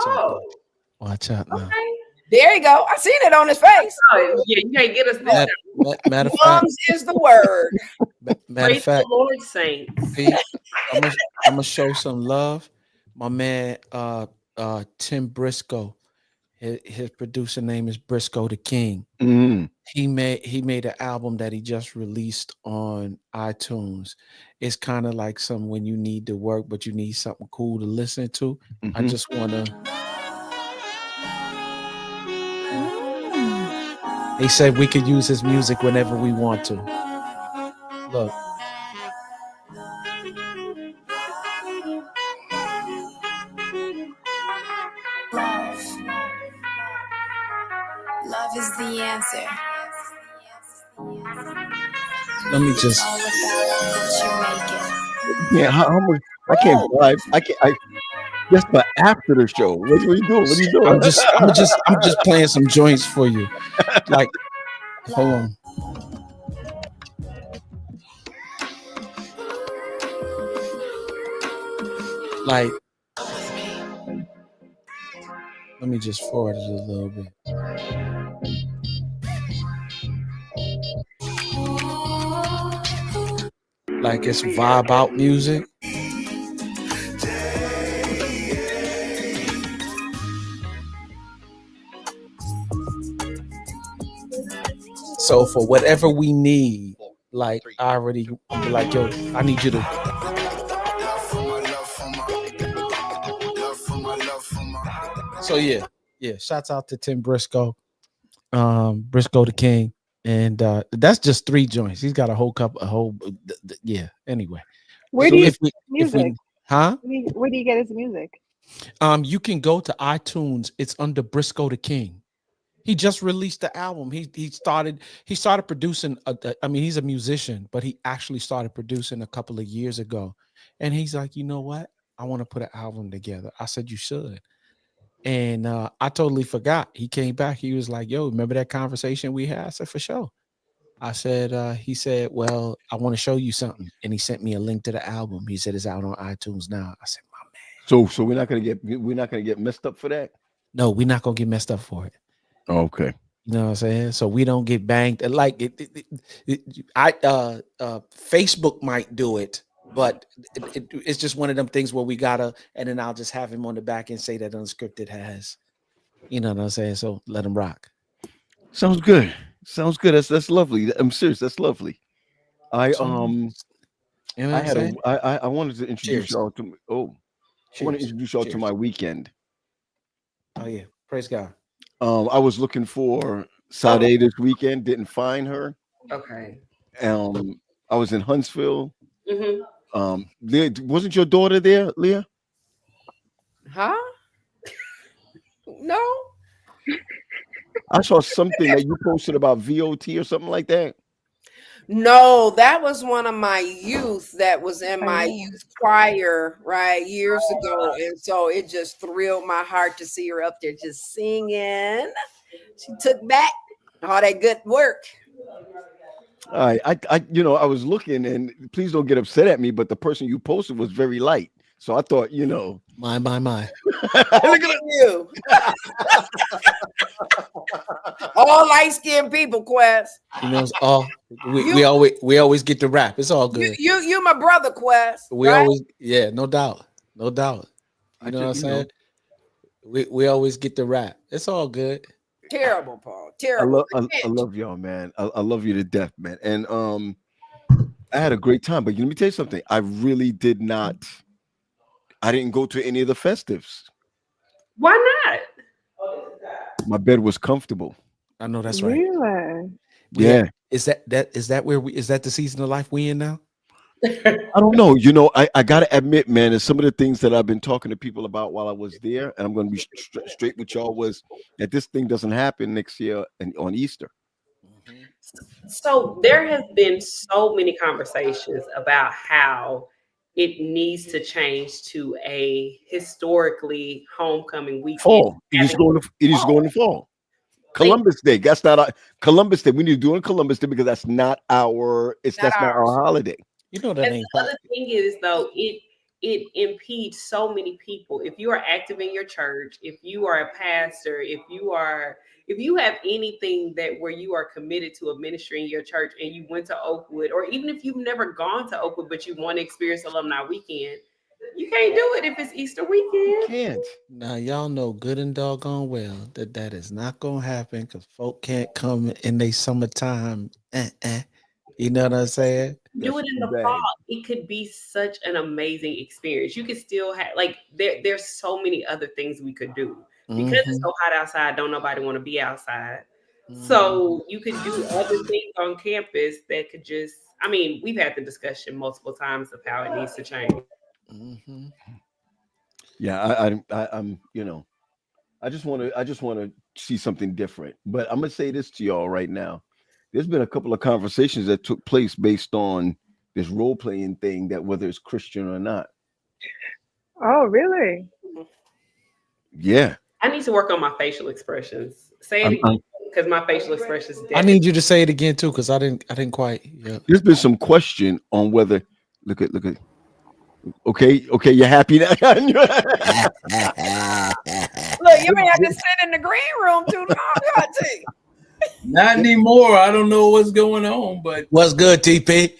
Oh, Watch out now. okay. There you go. I seen it on his face. Oh, yeah, you can't get us this time. Matter of fact, Mums is the word. matter of Praise the fact, Lord, saints. Pete, I'm gonna show some love. My man, Tim Briscoe. His producer name is Briscoe the King. Mm. He made an album that he just released on iTunes. It's kind of like some when you need to work, but you need something cool to listen to. I just wanna. He said we could use his music whenever we want to. Look. Love is the answer. Let me just. Yeah, how much? I can't buy. I just for after the show. What are you doing? What are you doing? I'm just playing some joints for you. Like, hold on. Like, let me just forward it a little bit. Like it's vibe out music. So for whatever we need, like I already be like, yo, I need you to. So yeah. Shouts out to Tim Briscoe, Briscoe the King, and that's just 3 joints. He's got a whole yeah. Anyway, Where do you if get music? Huh? Where do you get his music? You can go to iTunes. It's under Briscoe the King. He just released the album. He started producing. I mean, he's a musician, but he actually started producing a couple of years ago. And he's like, you know what? I want to put an album together. I said, you should. And I totally forgot. He came back. He was like, yo, remember that conversation we had? I said, for sure. I said, he said, well, I want to show you something. And he sent me a link to the album. He said it's out on iTunes now. I said, my man. So we're not gonna get messed up for that. No, we're not gonna get messed up for it. Okay. You know what I'm saying? So we don't get banged. Like Facebook might do it, but it's just one of them things where we gotta, and then I'll just have him on the back and say that Unscripted has, you know what I'm saying? So let him rock. Sounds good. That's lovely. I'm serious. That's lovely. I wanted to introduce y'all to. I want to introduce y'all to my weekend. Oh yeah, praise God. I was looking for Sade this weekend, didn't find her. Okay. I was in Huntsville. Mm-hmm. Leah, wasn't your daughter there, Leah? Huh? No. I saw something that you posted about VOT or something like that. No, that was one of my youth that was in my youth choir, right, years ago. And so it just thrilled my heart to see her up there just singing. She took back all that good work. I I was looking, and please don't get upset at me, but the person you posted was very light. So I thought, my. Look at you. All light-skinned people, Quest. You know, it's all we always get the rap. It's all good. You my brother, Quest. We right? always, no doubt. You know what I'm saying? We always get the rap. It's all good. Terrible, Paul. Terrible. I love y'all, man. I love you to death, man. And I had a great time. But let me tell you something. I really did not. I didn't go to any of the festives. Why not? My bed was comfortable. I know that's right. Really? Yeah. Is that the season of life we in now? I don't know. I got to admit, man, and some of the things that I've been talking to people about while I was there, and I'm going to be straight with y'all, was that this thing doesn't happen next year on Easter. So there has been so many conversations about how it needs to change to a historically homecoming weekend. Fall. It is going to fall. Columbus Day. That's not Columbus Day. We need to do it on Columbus Day because that's not our. That's not our holiday. You know that ain't. The other thing is though, it impedes so many people. If you are active in your church, if you are a pastor, if you have anything that where you are committed to a ministry in your church and you went to Oakwood, or even if you've never gone to Oakwood but you want to experience alumni weekend, you can't do it if it's Easter weekend. Can't. Now y'all know good and doggone well that that is not gonna happen because folk can't come in their summertime. You know what I'm saying? Do That's it in too the fall. bad. It could be such an amazing experience. You could still have like there's so many other things we could do because it's Mm-hmm. so hot outside. Don't nobody want to be outside. Mm-hmm. So you could do other things on campus that could just. I mean, we've had the discussion multiple times of how it needs to change. Mm-hmm. Yeah, I'm. I just want to see something different. But I'm gonna say this to y'all right now. There's been a couple of conversations that took place based on this role playing thing, that whether it's Christian or not. Oh, really? Yeah, I need to work on my facial expressions. Say it I'm, again because my facial expressions I definitely. need you to say it again too, because I didn't quite. Yeah. there's been some question on whether. Look at. Okay, you're happy now. Look, you may have to sit in the green room too long, Auntie. Not anymore. I don't know what's going on, but What's good, TP?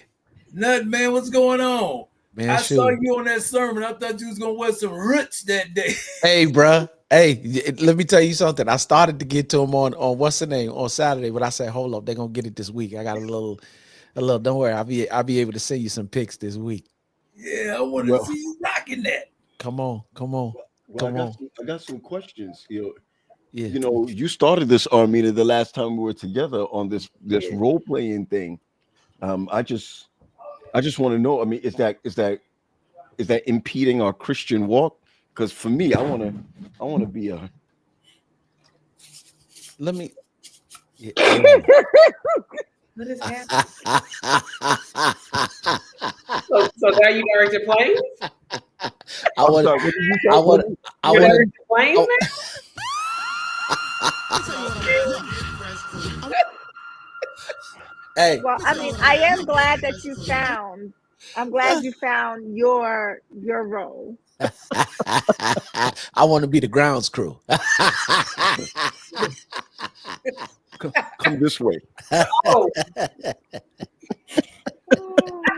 nothing, man. What's going on? Man, I saw shoot. you on that sermon. I thought you was gonna wear some roots that day. Hey, bruh. Hey, let me tell you something. I started to get to them on what's the name on Saturday, but I said, hold up, they're gonna get it this week. I got a little. Don't worry, I'll be able to send you some pics this week. Yeah, I want to well, see you rocking that. Come on, come on, well, come on. I got some questions. Yeah. You started this, Armina, the last time we were together on this Yeah. role playing thing. I just want to know. I mean, is that impeding our Christian walk? Because for me, I want to be a. Let me. Yeah. What is happening? So now you direct your planes? I I'm want. sorry. What did you say? I want. I You want. direct your planes Oh. now? Hey. Well, I mean, I am glad that you found. I'm glad you found your role. I want to be the grounds crew. Come this way. Oh, I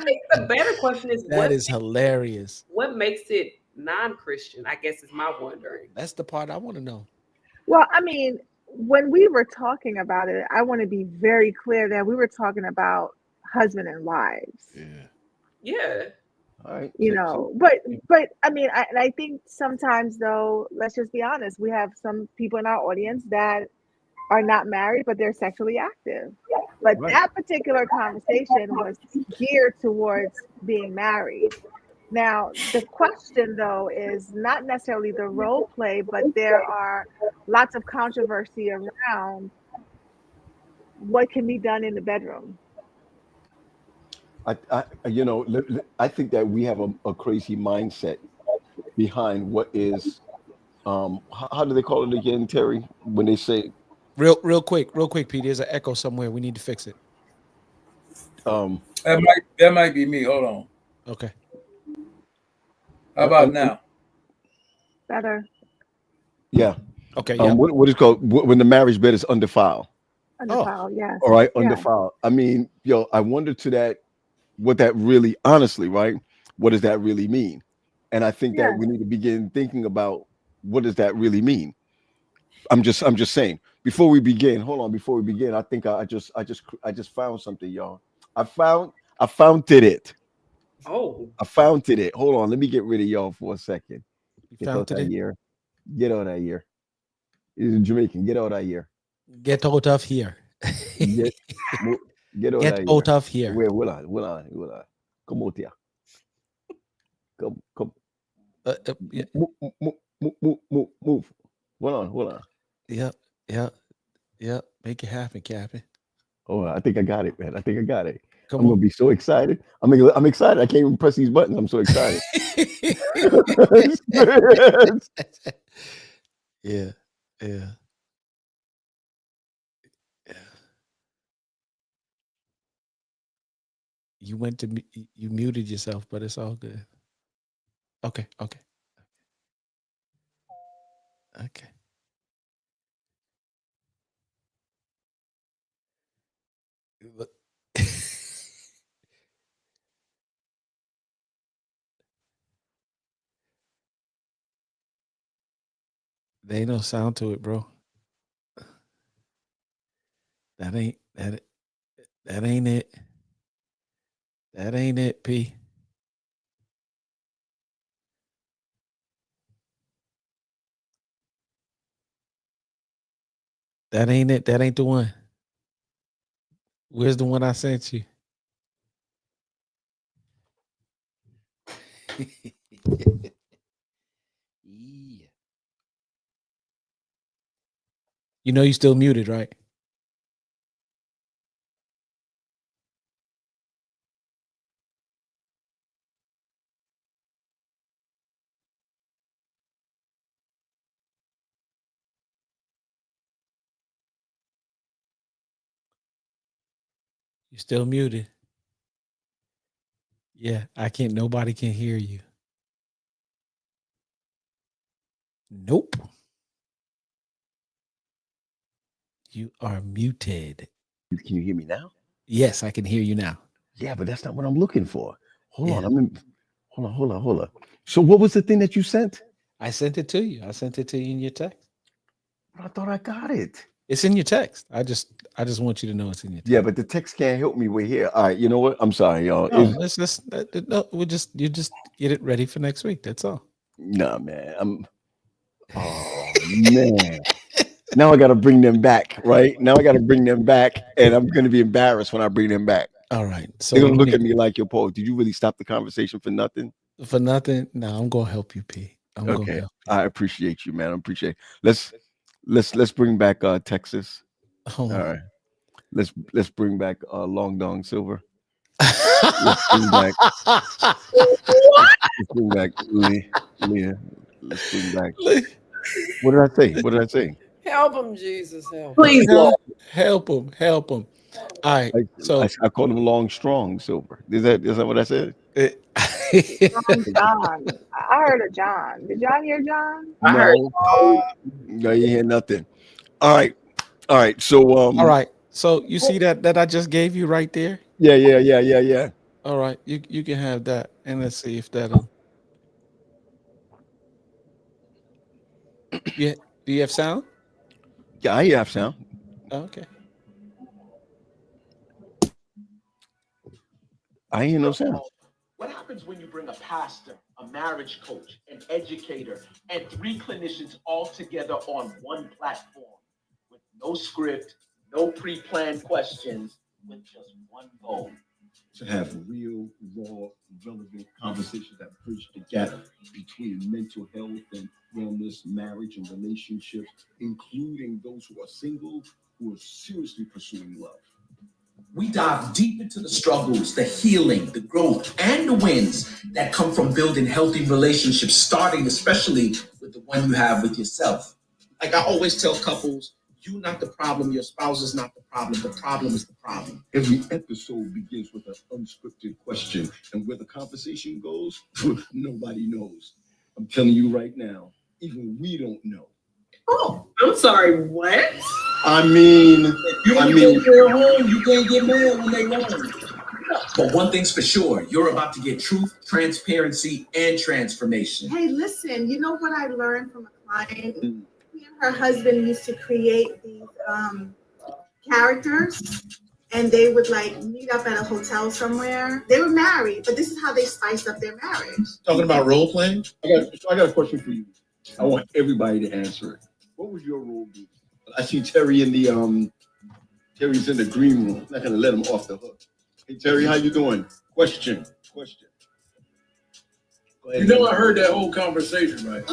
think the better question is That is hilarious. what makes it non-Christian, I guess is my wondering. That's the part I want to know. Well, I mean, when we were talking about it, I want to be very clear that we were talking about husband and wives. Yeah. Yeah. All right. You know, but I mean, I think sometimes though, let's just be honest, we have some people in our audience that are not married, but they're sexually active. But Right. that particular conversation was geared towards being married. Now, the question though is not necessarily the role play, but there are lots of controversy around what can be done in the bedroom. I think that we have a crazy mindset behind what is. How do they call it again, Terry? When they say, Real quick, Pete. There's an echo somewhere. We need to fix it. um, That might be me. Hold on. Okay. How about now? Better yeah, Okay. Yeah. what is called when the marriage bed is undefiled. Oh. undefiled, yes. All right, Yeah. undefiled. I mean, I wonder to that what that really, honestly, right? What does that really mean? And I think that Yes. we need to begin thinking about what does that really mean. I'm just saying. Before we begin, hold on. Before we begin, I think I just found something, y'all. I found it. Oh, I found it. Hold on. Let me get rid of y'all for a second. You Get found out that it. year. Get out that year. He's in Jamaican. Get out that year. Get out of here. Get get out Get that out year. of here. Where will I? Come out here. Come. Yeah. Move. Hold on. Yep. Yep. Yep. Make it happen, Captain. Oh, I think I got it, man. I think I got it. Come I'm gonna on. be so excited. I'm excited. I can't even press these buttons. I'm so excited. Yeah. Yeah. Yeah. You went to you muted yourself, but it's all good. Okay. Look. There ain't no sound to it, bro. That ain't it. That ain't it, P. That ain't it. That ain't the one. Where's the one I sent you? Yeah. You know you still muted, right? You still muted. Yeah, I can't. Nobody can hear you. Nope. You are muted. Can you hear me now? Yes, I can hear you now. Yeah, but that's not what I'm looking for. Hold Yeah. on. Hold on. So what was the thing that you sent? I sent it to you. I sent it to you in your text. I thought I got it. It's in your text. I just want you to know it's in your text. Yeah, but the text can't help me. We're here. All right, you know what? I'm sorry, y'all. No, you just get it ready for next week. That's all. Nah, man. Oh man. Now I gotta bring them back, right? Now I gotta bring them back, and I'm gonna be embarrassed when I bring them back. All right. So They're gonna look at me like, "Yo, Paul, did you really stop the conversation for nothing?" For nothing. No, I'm gonna help you, P. I'm gonna Okay. help you. I appreciate you, man. I appreciate it. Let's bring back Texas. Oh. All right. Let's bring back Long Dong Silver. Let's bring back Leah. Let's bring back. What did I say? Help him, Jesus. Help. Please, Lord. Help him. All right. So I called him Long Strong Silver. Is that what I said? John. I heard a John. Did y'all hear John? I heard. No, you hear nothing. All right. So all right. So you see that I just gave you right there? Yeah. All right. You can have that. And let's see if that'll. Yeah. Do you have sound? Yeah, I have sound. Okay. I hear no sound. What happens when you bring a pastor, a marriage coach, an educator, and 3 clinicians all together on one platform with no script, no pre-planned questions, with just one goal? To have real, raw, relevant conversations that bridge the gap between mental health and wellness, marriage and relationships, including those who are single, who are seriously pursuing love. We dive deep into the struggles, the healing, the growth, and the wins that come from building healthy relationships, starting especially with the one you have with yourself. Like I always tell couples, you're not the problem, your spouse is not the problem is the problem. Every episode begins with an unscripted question, and where the conversation goes, nobody knows. I'm telling you right now, even we don't know. Oh, I'm sorry. What? I mean, You can't get mad when they wrong. But one thing's for sure, you're about to get truth, transparency, and transformation. Hey, listen, you know what I learned from a client? Me and her husband used to create these characters, and they would like meet up at a hotel somewhere. They were married, but this is how they spiced up their marriage. Talking about role playing? I got a question for you. I want everybody to answer it. What would your role be? I see Terry in the Terry's in the green room. I'm not gonna let him off the hook. Hey Terry, how you doing? Question. You know, I heard that whole conversation, right?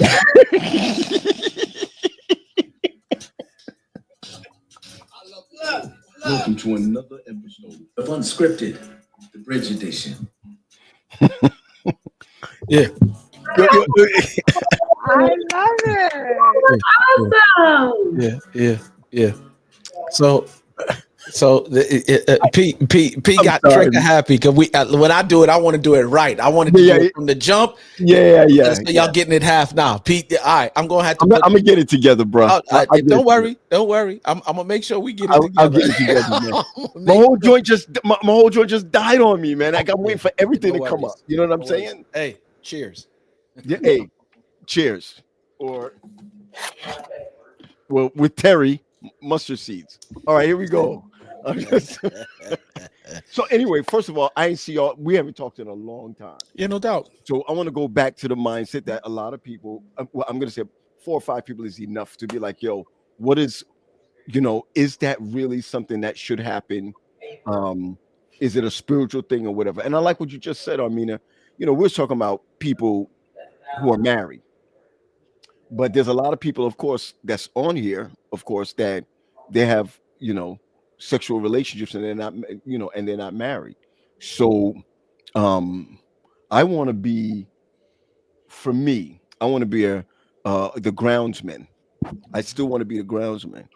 Welcome to another episode Of Unscripted, the Bridge Edition. Yeah. I love it. Awesome. Yeah. So So P got sorry. trigger happy because when I do it, I want to do it right. I want to do it from the jump. Yeah. So y'all getting it half now. Pete, all right, I'm gonna have to. I'm gonna get it together, bro. Don't worry. I'm gonna make sure we get it together. I'll get it together, man. my whole joint just died on me, man. I'm waiting for everything to come up. You know what I'm saying? Hey, cheers. Yeah, hey, cheers. Or well, with Terry, mustard seeds. All right, here we go. So anyway, first of all, I ain't see y'all. We haven't talked in a long time. Yeah, no doubt. So I want to go back to the mindset that a lot of people, well, I'm gonna say 4 or 5 people is enough to be like, yo, what is, is that really something that should happen? Is it a spiritual thing or whatever? And I like what you just said, Armina. We're talking about people who are married, but there's a lot of people, of course, that's on here, of course, that they have, sexual relationships and they're not, and they're not married. So, I want to be, for me, I want to be the groundsman. I still want to be the groundsman.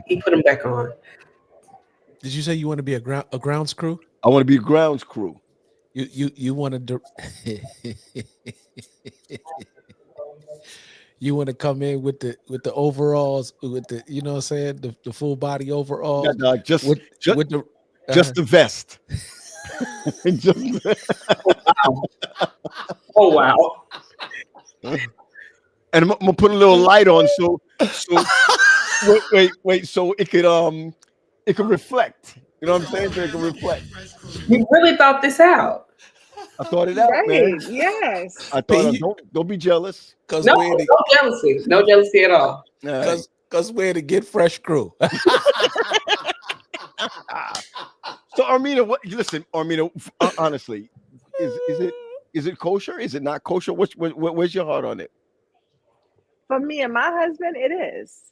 He put him back on. Did you say you want to be a grounds crew? I want to be a grounds crew. You want to you want to come in with the overalls, with the, you know what I'm saying, the full body overalls. Yeah, just with the just the vest. Oh wow. And I'm gonna put a little light on so wait, so it could reflect. You know what I'm saying? So it can reflect. You really thought this out. I thought it out, Right. man. Yes. I thought don't be jealous. No jealousy. No jealousy at all. Because we're the Get Fresh crew. So Armina, Armina, honestly, is it kosher? Is it not kosher? Where's your heart on it? For me and my husband, it is.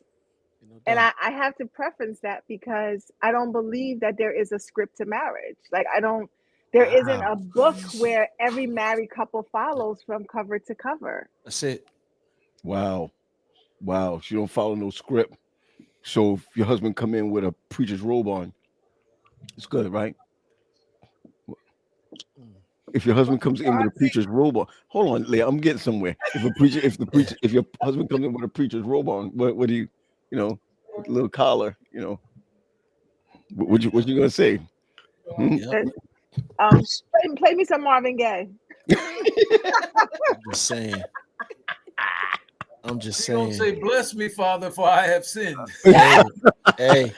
And I have to preference that because I don't believe that there is a script to marriage. Like there isn't a book where every married couple follows from cover to cover. That's it. Wow. She don't follow no script. So if your husband come in with a preacher's robe on, it's good, right? If your husband comes in with a preacher's robe on, hold on, Leah, I'm getting somewhere. If your husband comes in with a preacher's robe on, what do you, with a little collar, what you gonna say? Yep. Play me some Marvin Gaye. I'm just You saying. don't say, "Bless me, Father, for I have sinned." Hey.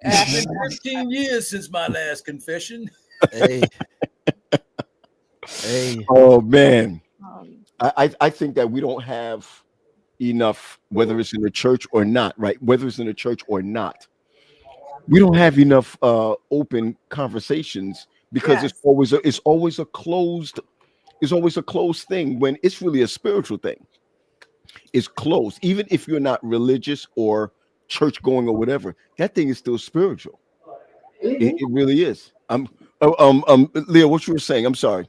It's been 15 years since my last confession. Hey. Oh man, I think that we don't have enough, whether it's in the church or not, right? Whether it's in the church or not, we don't have enough open conversations because it's always a closed thing when it's really a spiritual thing. It's closed, even if you're not religious or church going or whatever. That thing is still spiritual. It really is. Leah, what you were saying? I'm sorry.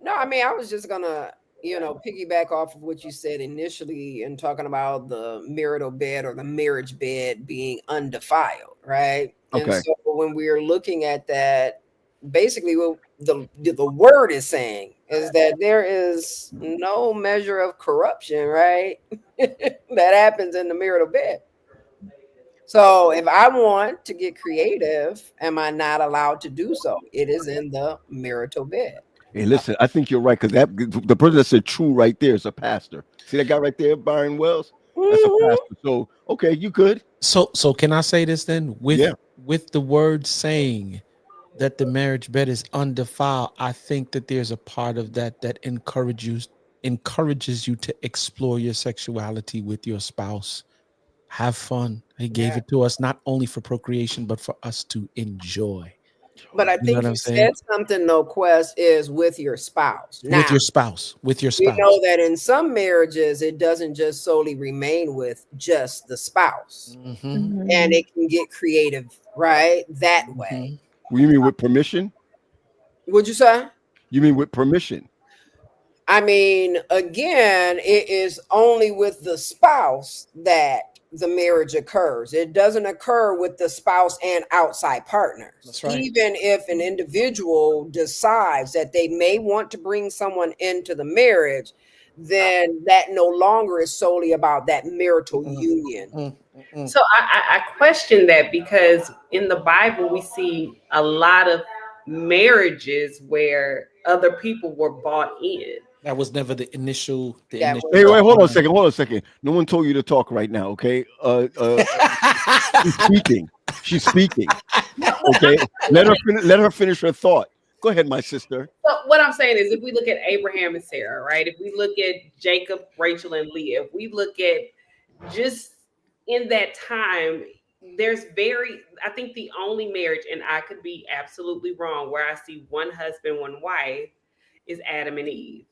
No, I mean, I was just gonna, piggyback off of what you said initially and talking about the marital bed or the marriage bed being undefiled, right? Okay. And so when we're looking at that, basically what the word is saying is that there is no measure of corruption, right? that happens in the marital bed. So if I want to get creative, am I not allowed to do so? It is in the marital bed. Hey, listen, I think you're right because the person that said true right there is a pastor. See that guy right there, Byron Wells? That's a pastor. So okay, you could. So can I say this then? With the word saying that the marriage bed is undefiled, I think that there's a part of that encourages you to explore your sexuality with your spouse. Have fun. He gave it to us not only for procreation, but for us to enjoy. But I think you said something, though, Quest, is with your spouse. Now, with your spouse. We know that in some marriages, it doesn't just solely remain with just the spouse. Mm-hmm. And it can get creative, right? That way. You mean with permission? What'd you say? You mean with permission? I mean, again, it is only with the spouse that the marriage occurs. It doesn't occur with the spouse and outside partners. That's right. Even if an individual decides that they may want to bring someone into the marriage, then that no longer is solely about that marital union. So I question that, because in the Bible we see a lot of marriages where other people were bought in. That was never the initial. That initial was- Hey, wait, hold on a second. No one told you to talk right now, okay? She's speaking. Okay, let her finish her thought. Go ahead, my sister. So what I'm saying is, if we look at Abraham and Sarah, right? If we look at Jacob, Rachel, and Leah, if we look at just in that time, I think the only marriage, and I could be absolutely wrong, where I see one husband, one wife, is Adam and Eve.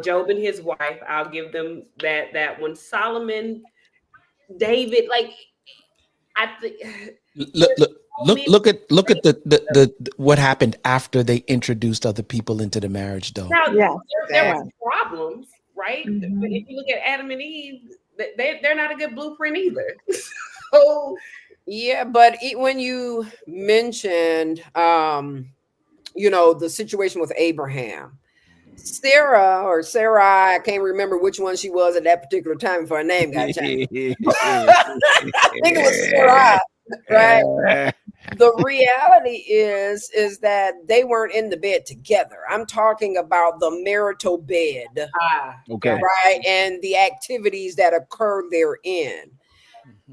Job and his wife, I'll give them that one. Solomon, David, like, I think. Look at the what happened after they introduced other people into the marriage, though. Now, Yes. there were problems, right? Mhm. But if you look at Adam and Eve, they're not a good blueprint either. So Yeah, but when you mentioned, the situation with Abraham, Sarah, I can't remember which one she was at that particular time before her name got changed. I think it was Sarah, right? The reality is that they weren't in the bed together. I'm talking about the marital bed, Okay. right? And the activities that occur therein.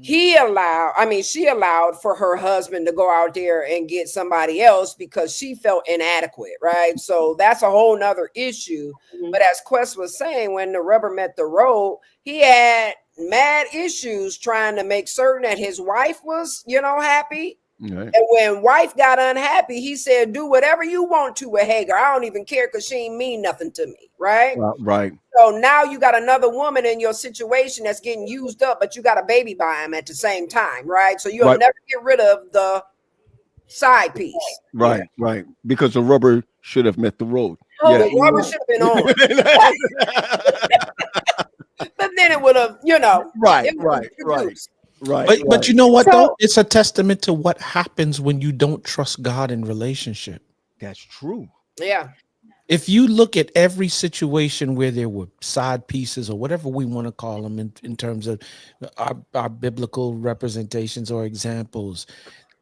She allowed for her husband to go out there and get somebody else because she felt inadequate, right? So that's a whole nother issue. But as Quest was saying, when the rubber met the road, he had mad issues trying to make certain that his wife was, happy. Right. And when wife got unhappy, he said, do whatever you want to with Hagar. I don't even care because she ain't mean nothing to me, right? Right. So now you got another woman in your situation that's getting used up, but you got a baby by him at the same time, right? So you'll never get rid of the side piece. Right. Right. Because the rubber should have met the road. Oh, the rubber should have been on. But then it would have, Right. it would've produced. But you know what, though? It's a testament to what happens when you don't trust God in relationship. That's true. Yeah. If you look at every situation where there were side pieces or whatever we want to call them in terms of our biblical representations or examples,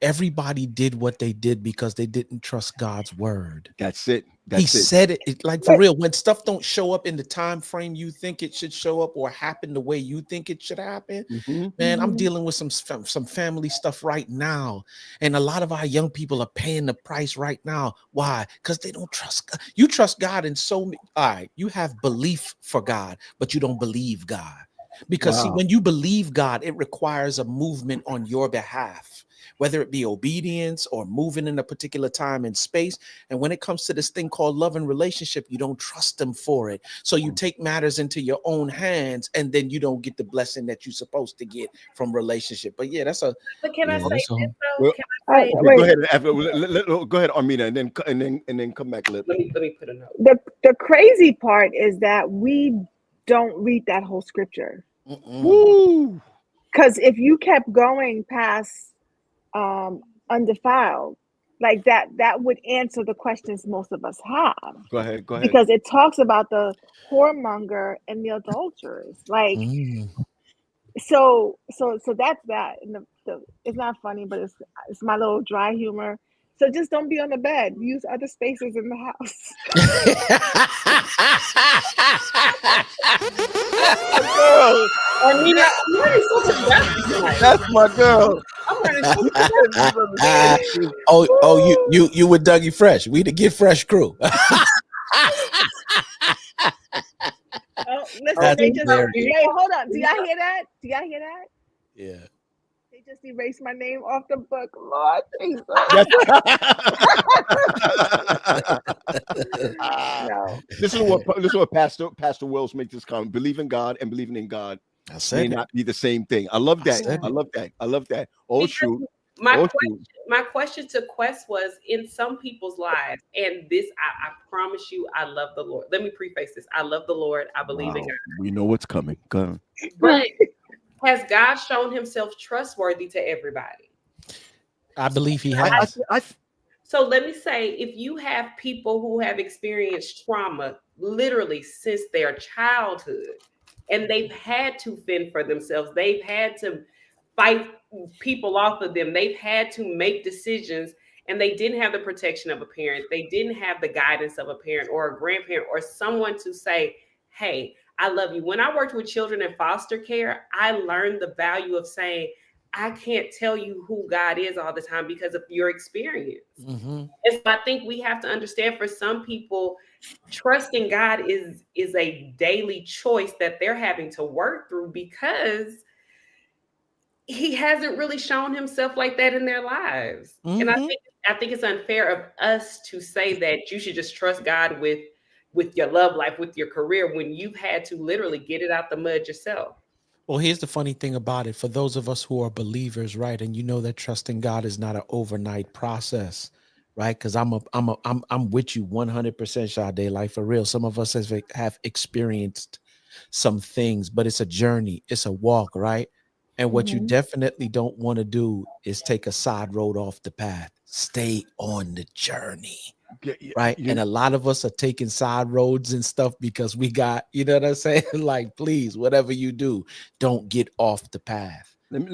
everybody did what they did because they didn't trust God's word. That's it. He said it like for real. When stuff don't show up in the time frame you think it should show up or happen the way you think it should happen, man, I'm dealing with some family stuff right now, and a lot of our young people are paying the price right now. Why? Because they don't trust God. You trust God in so many. All right, you have belief for God, but you don't believe God. Because see, when you believe God, it requires a movement on your behalf, whether it be obedience or moving in a particular time and space. And when it comes to this thing called love and relationship, you don't trust them for it. So you take matters into your own hands, and then you don't get the blessing that you're supposed to get from relationship. But yeah, that's a. But can I say this, though? Well, Can I say, go ahead. Go ahead, Armina, and then come back. let me put a note. The crazy part is that we don't read that whole scripture. Woo. Because if you kept going past undefiled, like that would answer the questions most of us have. Go ahead. Because it talks about the whoremonger and the adulterers. Like, so that's that. And it's not funny, but it's my little dry humor. So just don't be on the bed. Use other spaces in the house. Girl. Armina, I'm learning something about you tonight. That's my girl. I'm learning something. You with Dougie Fresh. We the Get Fresh crew. Listen, they just wait. Hold on. Do y'all hear that? Yeah. They just erased my name off the book. Lord Jesus. No. This is what Pastor Wells makes this comment. Believe in God and believing in God may not be the same thing. I love that. I love that. Oh, shoot. My question to Quest was, in some people's lives, and this, I promise you, I love the Lord. Let me preface this. I love the Lord. I believe in God. We know what's coming. Go ahead. But Has God shown himself trustworthy to everybody? I believe he has. So let me say, if you have people who have experienced trauma literally since their childhood, and they've had to fend for themselves, they've had to fight people off of them, they've had to make decisions, and they didn't have the protection of a parent, they didn't have the guidance of a parent or a grandparent or someone to say, hey, I love you. When I worked with children in foster care, I learned the value of saying, I can't tell you who God is all the time because of your experience. And so I think we have to understand, for some people, trusting God is a daily choice that they're having to work through because he hasn't really shown himself like that in their lives. And I think it's unfair of us to say that you should just trust God with your love life, with your career, when you've had to literally get it out the mud yourself. Well, here's the funny thing about it. For those of us who are believers, right, and you know that trusting God is not an overnight process, right? Because I'm with you 100%, Sade. Like, for real, some of us have experienced some things, but it's a journey, it's a walk, right? And what you definitely don't want to do is take a side road off the path. Stay on the journey. Right. And a lot of us are taking side roads and stuff because we got, you know what I'm saying? Like, please, whatever you do, don't get off the path. Let me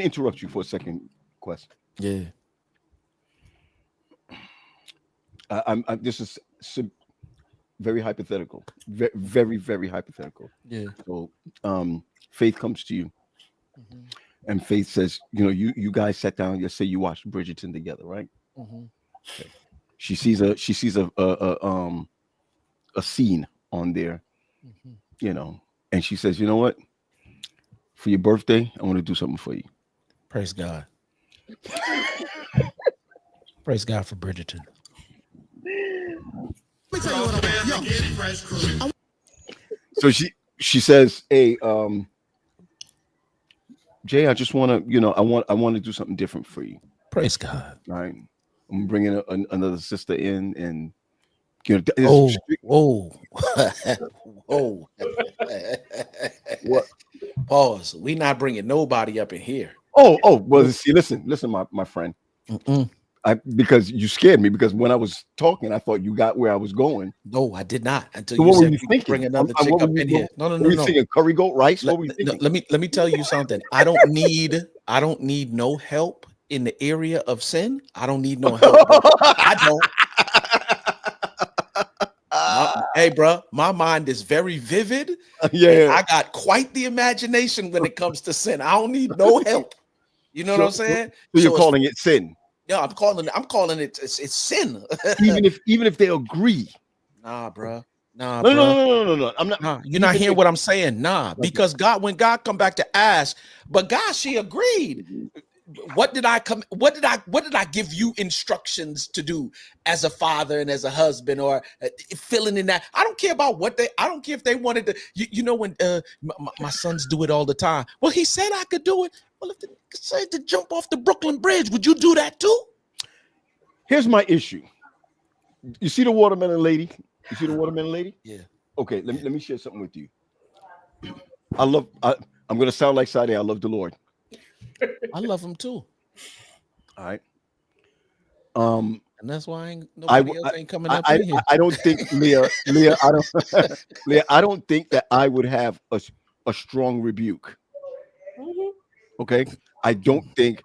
interrupt you for a second, Quest. Yeah. This is very hypothetical. Very, very hypothetical. Yeah. So Faith comes to you. And Faith says, you guys sat down, you say you watched Bridgerton together, right? Okay. She sees a scene on there, and she says, you know what? For your birthday, I want to do something for you. Praise God. Praise God for Bridgerton. So she says, hey, Jay, I just want to, I want to do something different for you. Praise God. All right. I'm bringing another sister in, and whoa. What? Pause. We not bringing nobody up in here. Well, see, listen, my friend. Because you scared me, because when I was talking, I thought you got where I was going. No, I did not. Until So you what said were you thinking? Bring another chick up in here. No. Were you thinking curry goat rice? What were you thinking? Let me tell you something. I don't need no help in the area of sin. I don't need no help. I don't. Hey, bro, my mind is very vivid. Yeah, I got quite the imagination when it comes to sin. I don't need no help. You know what I'm saying? So you're calling it sin? Yeah, I'm calling it. It's sin. even if they agree. Nah, bro. No. I'm not. Nah, you're not hearing what I'm saying. Nah, because when God come back to ask, but God, she agreed. What did I give you instructions to do as a father and as a husband, or filling in that? I don't care about I don't care if they wanted to, when my sons do it all the time. Well, he said I could do it. Well, if they said to jump off the Brooklyn Bridge, would you do that too? Here's my issue. You see the watermelon lady? Yeah. Okay, let me share something with you. I'm gonna sound like Sade. I love the Lord. I love him too. All right. And that's why nobody else ain't coming up in here. I don't think Leah. I don't think that I would have a strong rebuke. Okay, I don't think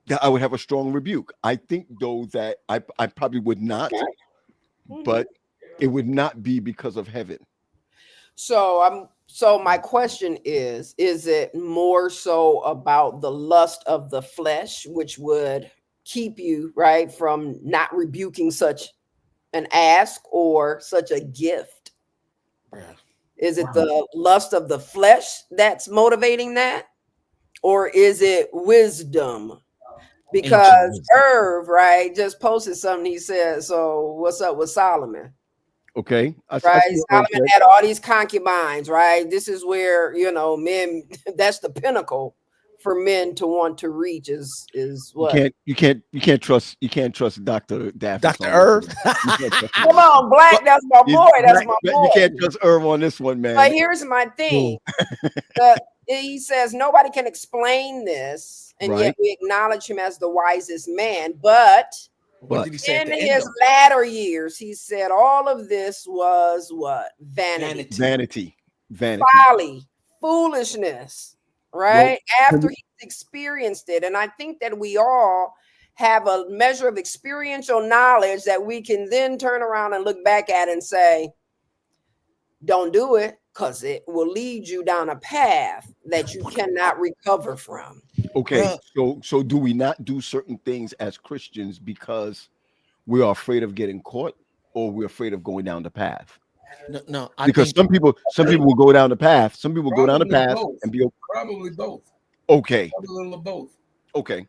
that I would have a strong rebuke. I think though that I probably would not, but it would not be because of heaven. So my question is it more so about the lust of the flesh, which would keep you right from not rebuking such an ask or such a gift? Is it the lust of the flesh that's motivating that? Or is it wisdom? Because Irv, right, just posted something. He said, so what's up with Solomon? Okay. Right. Solomon had all these concubines, right? This is where, men, that's the pinnacle for men to want to reach is what? You can't trust Dr. Daffy. Dr. Irv. Come on, Black. That's my boy. That's my boy. You can't trust Irv on this one, man. But here's my thing. He says nobody can explain this, and yet we acknowledge him as the wisest man. But What did he say? in his latter years, he said all of this was what? Vanity. Folly, foolishness, right? Well, after he's experienced it. And I think that we all have a measure of experiential knowledge that we can then turn around and look back at and say, don't do it, because it will lead you down a path that you cannot recover from. Okay, so do we not do certain things as Christians because we are afraid of getting caught, or we're afraid of going down the path? No, because some people will go down the path. Some people go down the path and be probably both. Okay, probably a little of both. Okay,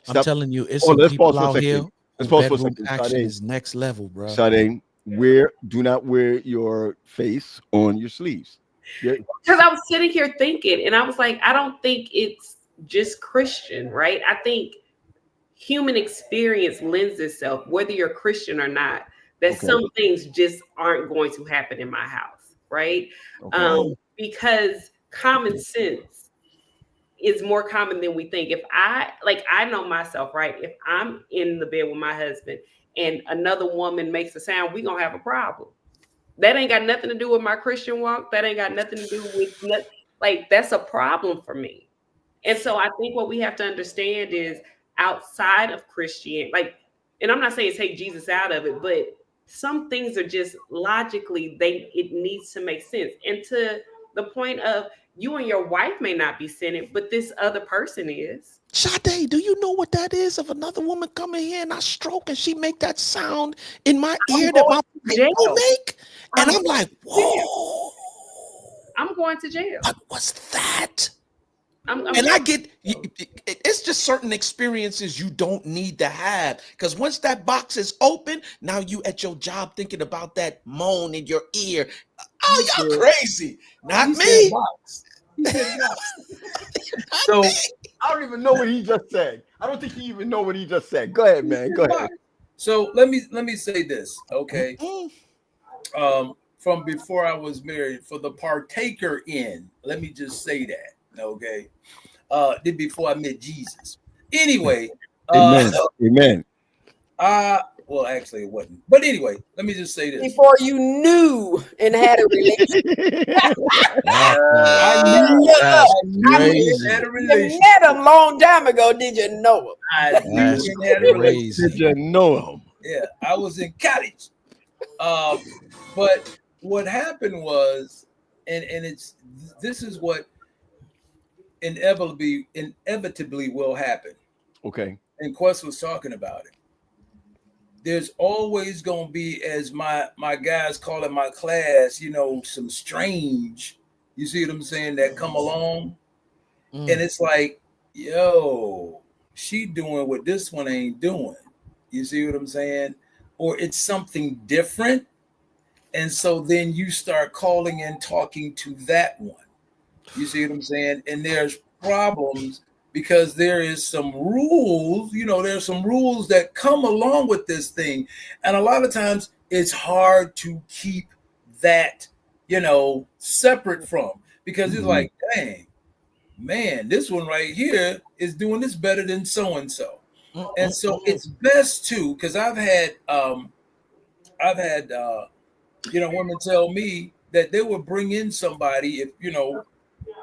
I'm telling you, it's some people out here. Let's pause for a second. Action is next level, bro. Sade, do not wear your face on your sleeves. Because I was sitting here thinking, and I was like, I don't think it's just Christian, right? I think human experience lends itself, whether you're Christian or not, that some things just aren't going to happen in my house, right? Because common sense is more common than we think. If I know myself, right? If I'm in the bed with my husband and another woman makes a sound, we're going to have a problem. That ain't got nothing to do with my Christian walk. That ain't got nothing to do with, that's a problem for me. And so I think what we have to understand is outside of Christianity, and I'm not saying take Jesus out of it, but some things are just logically, it needs to make sense. And to the point of you and your wife may not be sinning, but this other person is. Sade, do you know what that is? If another woman come in here and I stroke and she make that sound in my ear that my people make, and I'm like, whoa. I'm going to jail. What was that? And I get, it's just certain experiences you don't need to have, because once that box is open, now you at your job thinking about that moan in your ear. Oh, y'all crazy. Not me. So I don't even know what he just said. I don't think he even know what he just said. Go ahead, man. Go ahead. So let me say this, okay? From before I was married, for the partaker in, let me just say that, okay? Before I met Jesus. Anyway. Amen. Well, actually, it wasn't. But anyway, let me just say this. Before you knew and had a relationship. I had a relationship. You met him a long time ago. Did you know him? I knew he had a relationship. Did you know him? Yeah, I was in college. But what happened was, and this is what inevitably will happen. Okay. And Quest was talking about it. There's always going to be, as my guys call it, my class, some strange, you see what I'm saying, that come along. And it's like, yo, she doing what this one ain't doing. You see what I'm saying? Or it's something different. And so then you start calling and talking to that one. You see what I'm saying? And there's problems because there is some rules, there's some rules that come along with this thing. And a lot of times it's hard to keep that, separate from, because it's like, dang, man, this one right here is doing this better than so-and-so. And so it's best to, because I've had women tell me that they would bring in somebody if,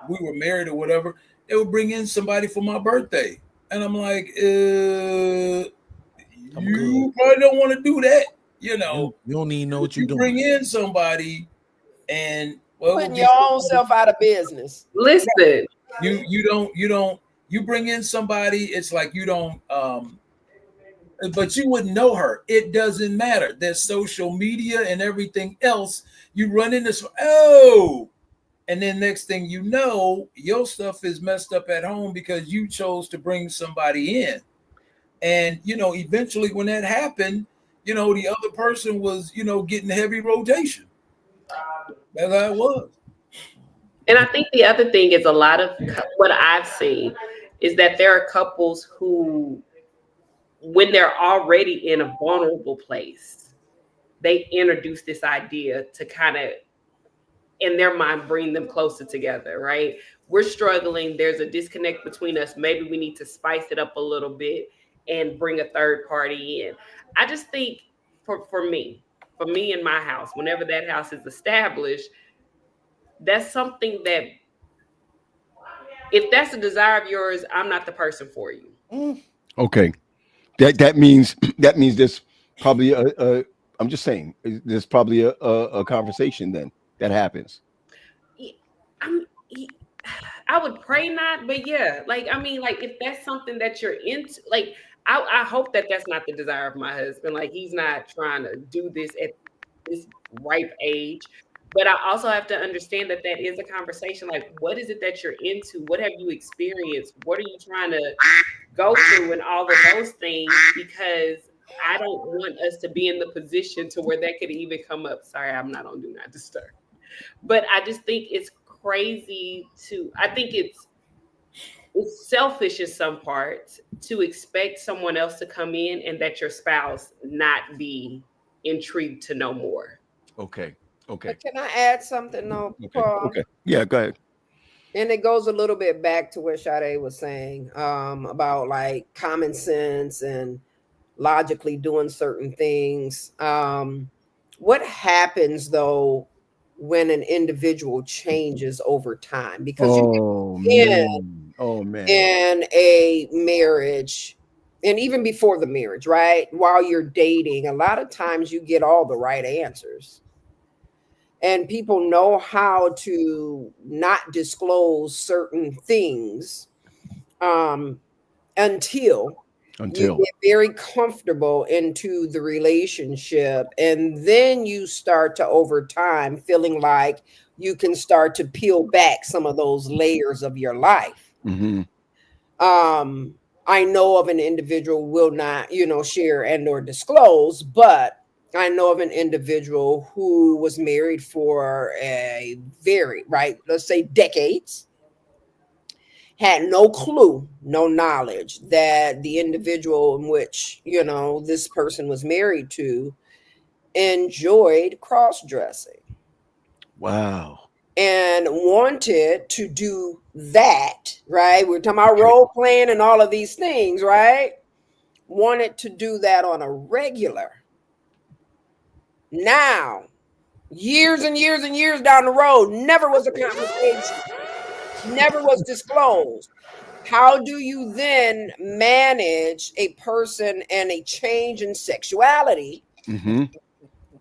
we were married or whatever, they would bring in somebody for my birthday. And I'm like, you probably don't want to do that. You don't even know what you're doing. Bring in somebody and putting your own self out of business. Listen, you bring in somebody, it's like you don't, but you wouldn't know her. It doesn't matter. There's social media and everything else. You run into and then next thing you know, your stuff is messed up at home because you chose to bring somebody in. And, eventually when that happened, the other person was, getting heavy rotation. That's how it was. And I think the other thing is a lot of what I've seen is that there are couples who, when they're already in a vulnerable place, they introduce this idea to kind of, in their mind, bring them closer together, right? We're struggling. There's a disconnect between us. Maybe we need to spice it up a little bit and bring a third party in. I just think for me in my house, whenever that house is established, that's something that, if that's a desire of yours, I'm not the person for you. Okay. That means there's probably a I'm just saying there's probably a conversation then that happens. I would pray not, but yeah, like, I mean, like, if that's something that you're into, like, I hope that that's not the desire of my husband. Like, he's not trying to do this at this ripe age. But I also have to understand that that is a conversation. Like, what is it that you're into? What have you experienced? What are you trying to go through, and all of those things? Because I don't want us to be in the position to where that could even come up. Sorry, I'm not on Do Not Disturb. But I just think it's crazy I think it's selfish in some parts to expect someone else to come in and that your spouse not be intrigued to know more. Okay. But can I add something though, Paul? Okay. Yeah, go ahead. And it goes a little bit back to what Sade was saying about like common sense and logically doing certain things. What happens though when an individual changes over time? Because in a marriage, and even before the marriage, right? While you're dating, a lot of times you get all the right answers. And people know how to not disclose certain things until you get very comfortable into the relationship. And then you start to, over time, feeling like you can start to peel back some of those layers of your life. Mm-hmm. I know of an individual, will not, share and or disclose, but I know of an individual who was married for a let's say decades, had no clue, no knowledge that the individual in which, this person was married to enjoyed cross-dressing. Wow. And wanted to do that, right? We're talking about role playing and all of these things, right? Wanted to do that on a regular. Now, years and years and years down the road, never was a conversation, never was disclosed. How do you then manage a person and a change in sexuality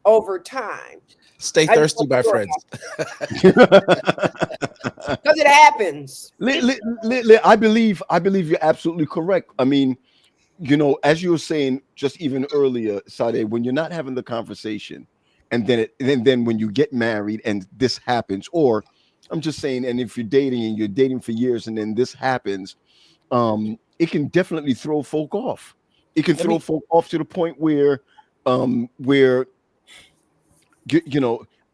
over time? Stay thirsty, my friends. Because it happens. I believe you're absolutely correct. I mean, as you were saying just even earlier, Sade, when you're not having the conversation, and then when you get married and this happens, or I'm just saying, and if you're dating for years and then this happens, it can definitely throw folk off. It can throw folk off to the point where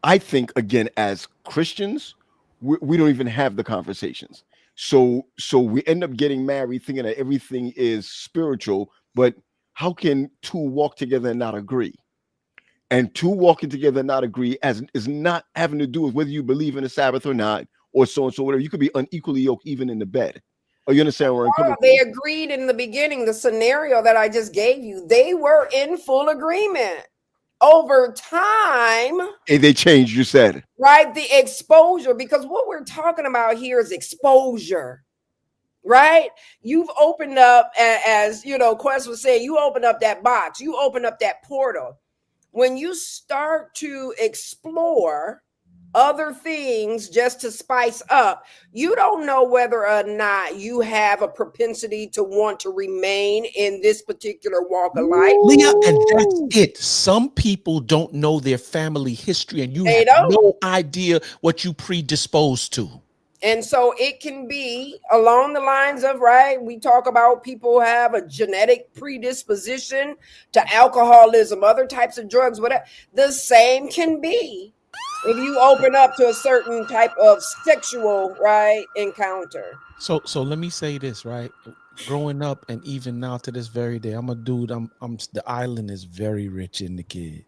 I think, again, as Christians, we don't even have the conversations. So we end up getting married thinking that everything is spiritual, but how can two walk together and not agree? And two walking together and not agree is not having to do with whether you believe in the Sabbath or not, or so and so, whatever. You could be unequally yoked even in the bed. Oh, you understand where I'm coming from? They agreed in the beginning, the scenario that I just gave you, they were in full agreement. Over time, and they changed, you said. Right? The exposure, because what we're talking about here is exposure, right? You've opened up, as Quest was saying, you opened up that box, you opened up that portal. When you start to explore other things just to spice up, you don't know whether or not you have a propensity to want to remain in this particular walk of life. Leah, and that's it. Some people don't know their family history, and you have no idea what you predisposed to. And so it can be along the lines of, right, we talk about people have a genetic predisposition to alcoholism, other types of drugs, whatever. The same can be if you open up to a certain type of sexual, right, encounter. So let me say this, right? Growing up and even now to this very day, I'm a dude. I'm the island is very rich in the kid.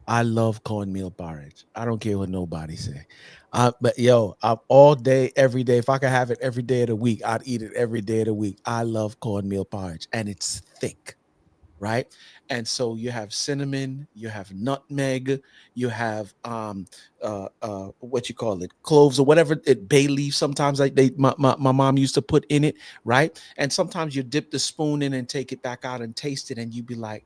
I love cornmeal porridge. I don't care what nobody say. But yo, I'm all day, every day. If I could have it every day of the week, I'd eat it every day of the week. I love cornmeal porridge, and it's thick, right? And so you have cinnamon, you have nutmeg, you have what you call it, cloves or whatever, it bay leaf. Sometimes like my mom used to put in it, right? And sometimes you dip the spoon in and take it back out and taste it, and you be like,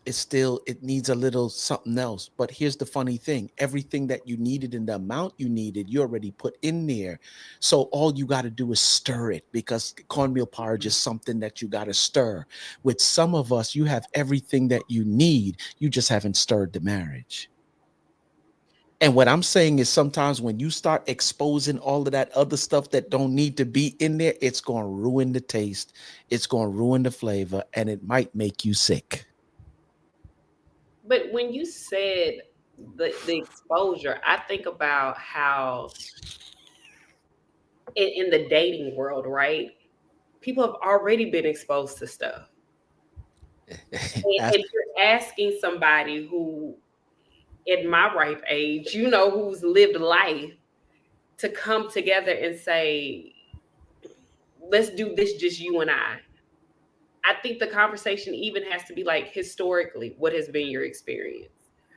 it needs a little something else. But here's the funny thing, everything that you needed in the amount you needed, you already put in there. So all you got to do is stir it, because cornmeal porridge is something that you got to stir. With some of us, you have everything that you need, you just haven't stirred the marriage. And what I'm saying is, sometimes when you start exposing all of that other stuff that don't need to be in there, it's going to ruin the taste, it's going to ruin the flavor, and it might make you sick. But when you said the exposure, I think about how in the dating world, right? People have already been exposed to stuff. And you're asking somebody who, at my ripe age, who's lived life, to come together and say, let's do this, just you and I think the conversation even has to be like, historically, what has been your experience?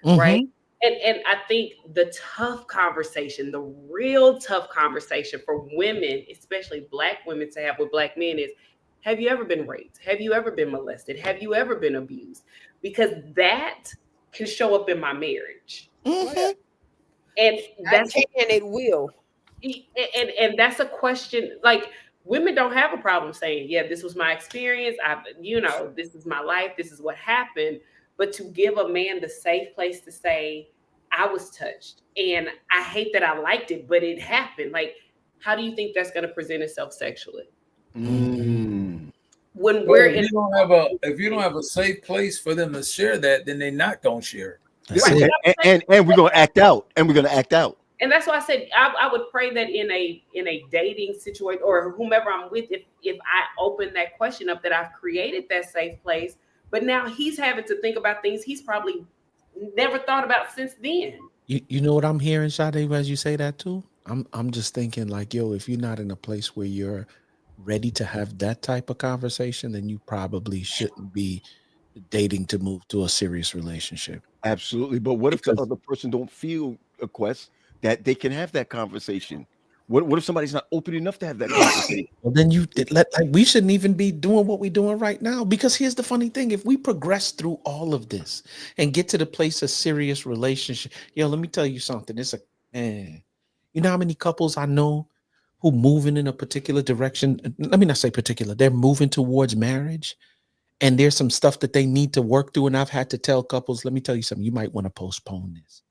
Right? And I think the tough conversation, the real tough conversation for women, especially Black women, to have with Black men is, have you ever been raped? Have you ever been molested? Have you ever been abused? Because that can show up in my marriage. And that's it will. And that's a question, like, women don't have a problem saying, yeah, this was my experience. This is my life. This is what happened. But to give a man the safe place to say, I was touched and I hate that I liked it, but it happened. Like, how do you think that's going to present itself sexually? When we're if you don't have a safe place for them to share that, then they're not going to share. Right. And we're going to act out. And that's why I said I would pray that in a dating situation, or whomever I'm with, if I open that question up, that I've created that safe place. But now he's having to think about things he's probably never thought about since then. You know what I'm hearing, Sade, as you say that too? I'm just thinking like, yo, if you're not in a place where you're ready to have that type of conversation, then you probably shouldn't be dating to move to a serious relationship. Absolutely. But what if the other person don't feel, Quest, that they can have that conversation? What if somebody's not open enough to have that conversation? Well, then we shouldn't even be doing what we're doing right now. Because here's the funny thing: if we progress through all of this and get to the place of serious relationship, let me tell you something. You know how many couples I know who moving in a particular direction? Let me not say particular. They're moving towards marriage, and there's some stuff that they need to work through. And I've had to tell couples, let me tell you something. You might want to postpone this.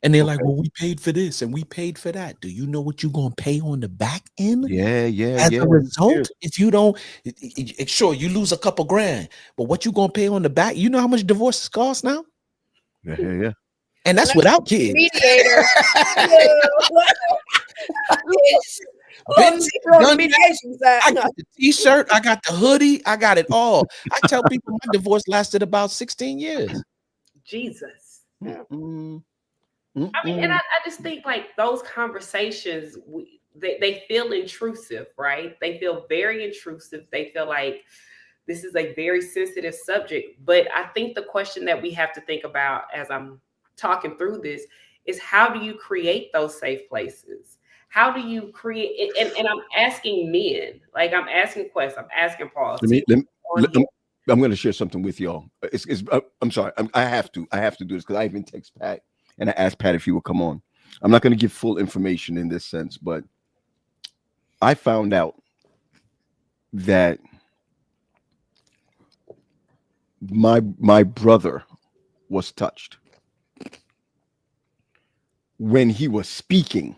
And they're like, well, we paid for this and we paid for that. Do you know what you're going to pay on the back end? As a result, if you don't, sure, you lose a couple grand, but what you going to pay on the back? You know how much divorces cost now? Yeah. And that's without kids. Mediator. I got the t-shirt, I got the hoodie, I got it all. I tell people my divorce lasted about 16 years. Jesus. I mean, and I just think like those conversations, they feel intrusive, right? They feel very intrusive. They feel like this is a very sensitive subject. But I think the question that we have to think about as I'm talking through this is, how do you create those safe places? How do you create it? And I'm asking men, like I'm asking Quest, I'm asking Paul. I'm going to share something with y'all. I'm sorry. I have to do this because I even text Pat and I asked Pat if he would come on. I'm not going to give full information in this sense, but I found out that my brother was touched when he was speaking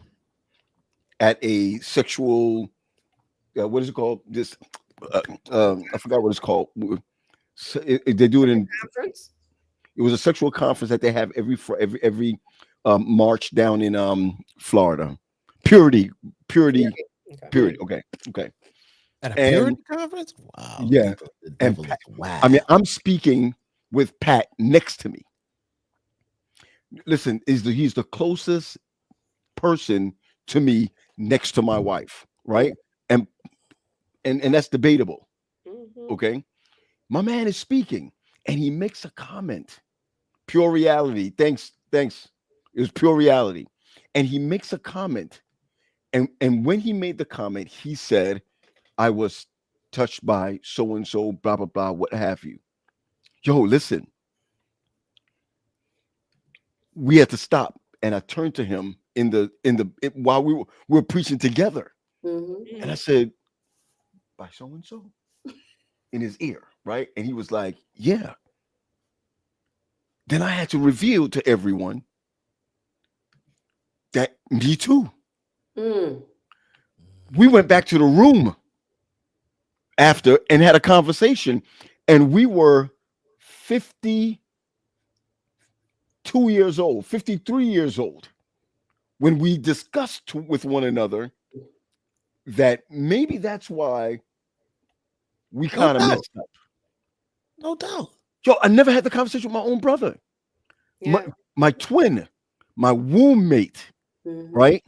at a sexual, what is it called? This, I forgot what it's called. They do it in conference. It was a sexual conference that they have every march down in Florida. Purity. Okay. Okay. At a And purity conference? Wow. yeah, The and devil is Pat, wow. I mean, I'm speaking with Pat next to me. Listen, he's the closest person to me next to my wife, right? And and that's debatable. Mhm. Okay. My man is speaking and he makes a comment. Pure reality. Thanks. It was pure reality. And he makes a comment. And when he made the comment, he said, I was touched by so and so, blah, blah, blah, what have you. Yo, listen, we had to stop. And I turned to him while we were preaching together. Mhm. And I said, by so and so in his ear, right? And he was like, yeah. Then I had to reveal to everyone that me too. Mm. We went back to the room after and had a conversation, and we were 52 years old, 53 years old, when we discussed with one another that maybe that's why we No kind of doubt. messed up. No doubt. Yo, I never had the conversation with my own brother, Yeah. my twin, my womb mate, Mhm. right?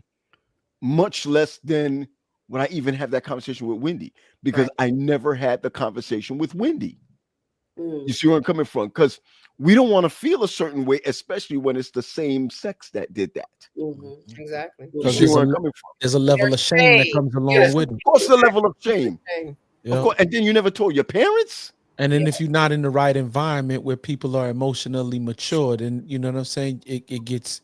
Much less than when I even had that conversation with Wendy, because Right. I never had the conversation with Wendy. Mm. You see where I'm coming from? Because we don't want to feel a certain way, especially when it's the same sex that did that. Mhm. Exactly. You Because see where I'm coming from? there's a level of shame that Shame. comes along Yes. with Of it. course, the level of shame. Shame. Of Yeah. course, and then you never told your parents. And then if you're not in the right environment where people are emotionally matured, and you know what I'm saying, it gets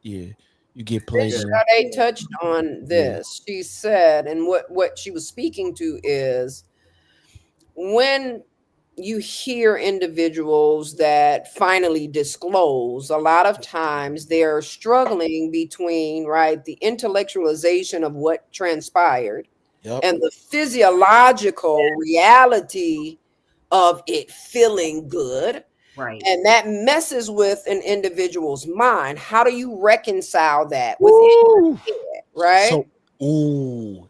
you get played Then in. Sade touched on this. She said, and what she was speaking to is when you hear individuals that finally disclose, a lot of times they're struggling between, right, the intellectualization of what transpired Yep. and the physiological reality of it feeling good. Right. And that messes with an individual's mind. How do you reconcile that within Woo! your head, right? So, ooh,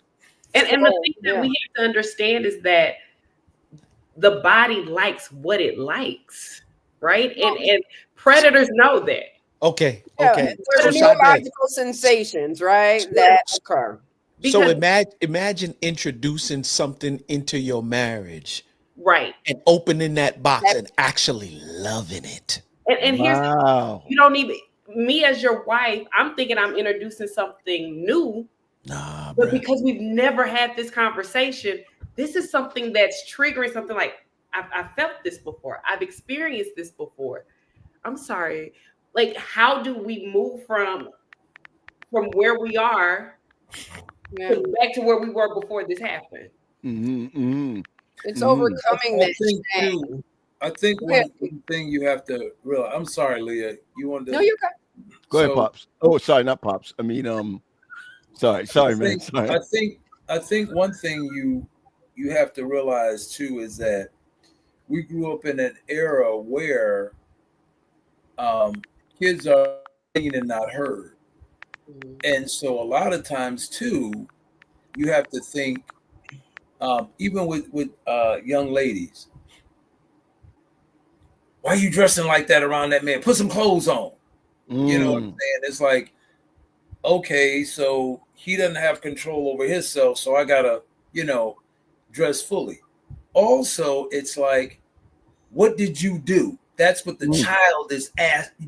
And the So, thing that yeah. we have to understand is that the body likes what it likes, right? And predators know that. okay, Yeah, okay. there's So, Sade, neurological sensations, right, that occur. so Because imagine introducing something into your marriage right. and opening that box That- and actually loving it. And here's the, Wow. you don't even me as your wife, I'm thinking I'm introducing something new, Nah, but bruh. because we've never had this conversation, this is something that's triggering something like I've felt this before. I've experienced this before. I'm sorry. Like, how do we move from where we are yeah. back to where we were before this happened? It's Mhm. overcoming I that think shame. too. I think Go ahead. one thing you have to realize. I'm sorry, Leah. You wanted to. No, you're okay. Go ahead, So pops. Oh, sorry, not pops. I mean, sorry, man. Sorry. I think one thing you have to realize too is that we grew up in an era where kids are seen and not heard, and so a lot of times too, you have to think even with young ladies. Why are you dressing like that around that man? Put some clothes on. You know what I'm saying? It's like, okay, so he doesn't have control over himself, so I gotta, dress fully. Also, it's like, what did you do? That's what the child is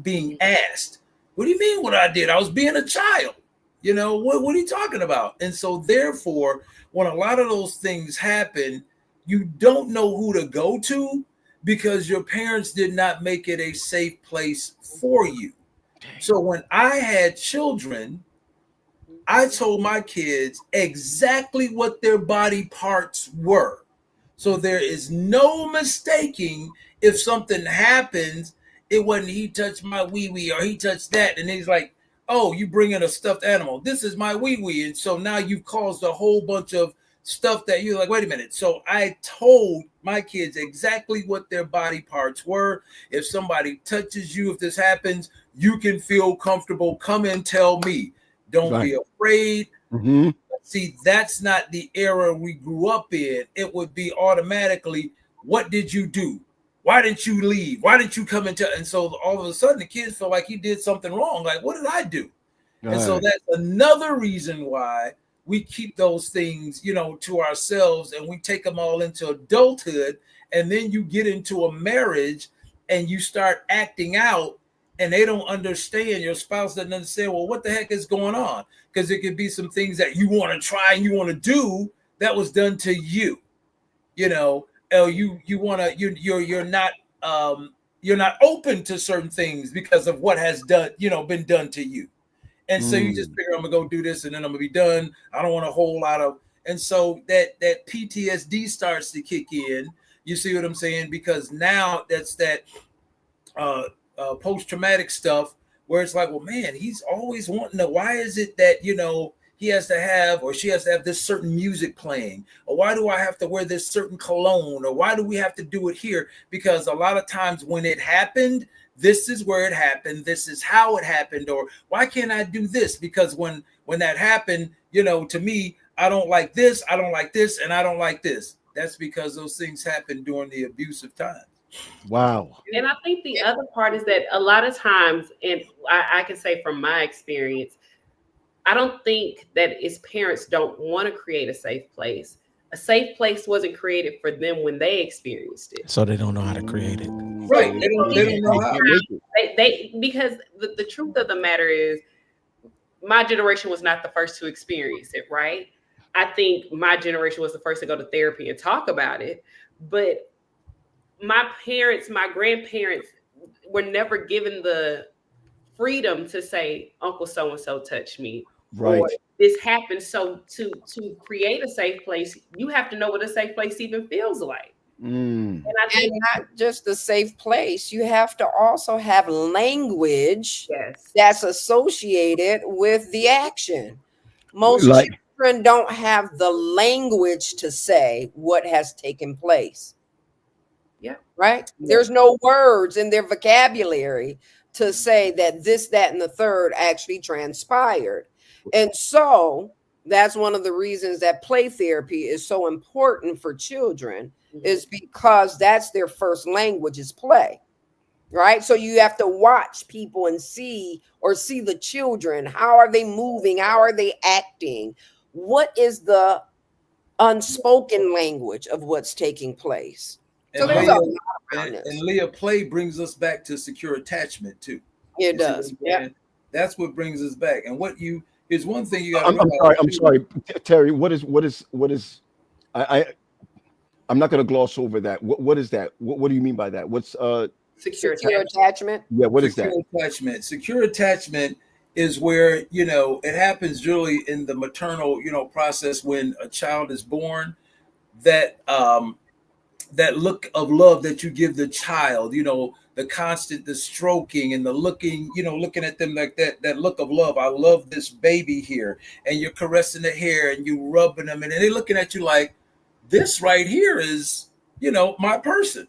being asked. What do you mean what I did? I was being a child. What are you talking about? And so therefore, when a lot of those things happen, you don't know who to go to because your parents did not make it a safe place for you. So when I had children, I told my kids exactly what their body parts were. So there is no mistaking if something happens, it wasn't he touched my wee wee or he touched that. And he's like, oh, you bring in a stuffed animal. This is my wee wee. And so now you've caused a whole bunch of stuff that you're like, wait a minute. So I told my kids exactly what their body parts were. If somebody touches you, if this happens, You can feel comfortable. Come and tell me. Don't be afraid. Mm-hmm. See, that's not the era we grew up in. It would be automatically, what did you do? Why didn't you leave? Why didn't you come and tell? And so all of a sudden the kids feel like he did something wrong. Like, what did I do? And so that's another reason why we keep those things, you know, to ourselves, and we take them all into adulthood. And then you get into a marriage and you start acting out, and they don't understand. Your spouse doesn't understand, well, what the heck is going on? Because it could be some things that you want to try and you want to do that was done to you. You know, you're not open to certain things because of what has been done to you. And so you just figure, I'm gonna go do this and then I'm gonna be done. I don't want a whole lot of, and so that PTSD starts to kick in. You see what I'm saying? Because now that's that post-traumatic stuff where it's like, well, man, he's always wanting to, why is it that, you know, he has to have, or she has to have this certain music playing, or why do I have to wear this certain cologne, or why do we have to do it here? Because a lot of times when it happened, this is where it happened, this is how it happened, or why can't I do this? Because when that happened, you know, to me, I don't like this, and I don't like this. That's because those things happened during the abusive time. Wow. And I think the other part is that a lot of times, and I can say from my experience, I don't think that it's parents don't want to create a safe place. A safe place wasn't created for them when they experienced it. So they don't know how to create it. Right. They don't know how. Because the truth of the matter is, my generation was not the first to experience it, right? I think my generation was the first to go to therapy and talk about it. But my parents, my grandparents were never given the freedom to say, Uncle so-and-so touched me. Right. Or this happened. So to create a safe place, you have to know what a safe place even feels like. And I think not just a safe place, you have to also have language yes. that's associated with the action. Most Like- children don't have the language to say what has taken place. Yeah. Right? There's no words in their vocabulary to say that this, that, and the third actually transpired. And so that's one of the reasons that play therapy is so important for children, is because that's their first language is play. Right? So you have to watch people and see the children. How are they moving? How are they acting? What is the unspoken language of what's taking place? So there's a lot around this. And Leah, play brings us back to secure attachment too. It does. Yeah. That's what brings us back. And is one thing you got. I'm sorry, Terry. What is? I'm not going to gloss over that. What is that? What do you mean by that? What's secure attachment? Yeah. What is that? Attachment. Secure attachment is where, you know, it happens really in the maternal, you know, process when a child is born. That look of love that you give the child, you know, the stroking and the looking, you know, looking at them like that look of love. I love this baby here. And you're caressing the hair and you rubbing them, and they're looking at you like, this right here is, you know, my person.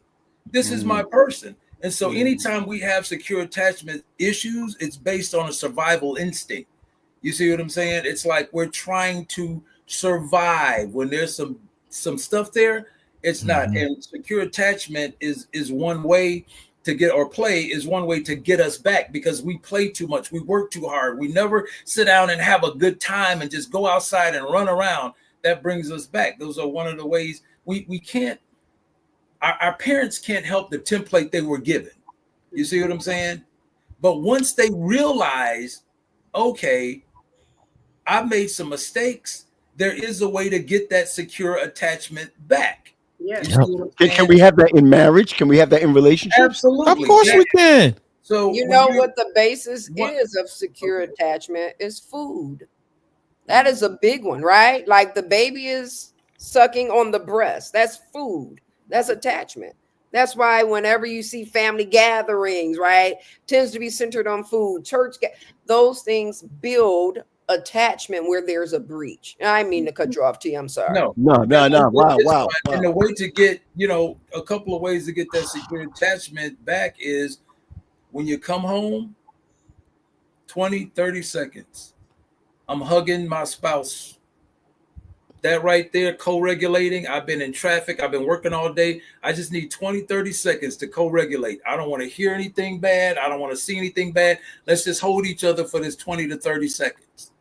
This is my person. And so anytime we have secure attachment issues, it's based on a survival instinct. You see what I'm saying? It's like we're trying to survive when there's some stuff there. It's not. And secure attachment is one way to get, or play is one way to get us back, because we play too much. We work too hard. We never sit down and have a good time and just go outside and run around. That brings us back. Those are one of the ways we can't, our parents can't help the template they were given. You see what I'm saying? But once they realize, okay, I made some mistakes, there is a way to get that secure attachment back. Yeah. Can we have that in marriage? Can we have that in relationships? Absolutely. Of course we can. So you know what the basis is of secure attachment is food. That is a big one, right? Like the baby is sucking on the breast. That's food. That's attachment. That's why whenever you see family gatherings, right, tends to be centered on food, those things build attachment where there's a breach. I mean to cut you off, T. I'm sorry. No. Wow. And the way to get, you know, a couple of ways to get that secure attachment back is when you come home, 20, 30 seconds. I'm hugging my spouse. That right there, co-regulating. I've been in traffic. I've been working all day. I just need 20, 30 seconds to co-regulate. I don't want to hear anything bad. I don't want to see anything bad. Let's just hold each other for this 20 to 30 seconds.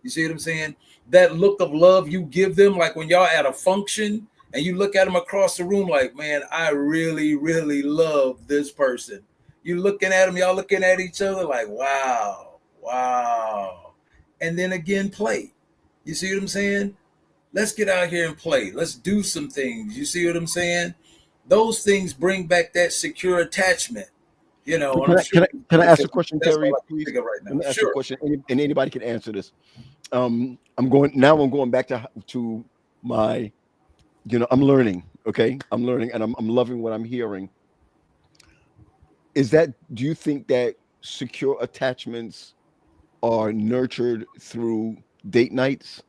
You see what I'm saying? That look of love you give them, like when y'all at a function and you look at them across the room like, man, I really, really love this person. You looking at them, y'all looking at each other like, wow, wow. And then again, play. You see what I'm saying? Let's get out here and play. Let's do some things. You see what I'm saying? Those things bring back that secure attachment. You know, can I ask a question, Terry? Please. Right now. Let me ask Sure. a question, and anybody can answer this. I'm going back to my, I'm learning. Okay, I'm learning, and I'm loving what I'm hearing. Do you think that secure attachments are nurtured through date nights?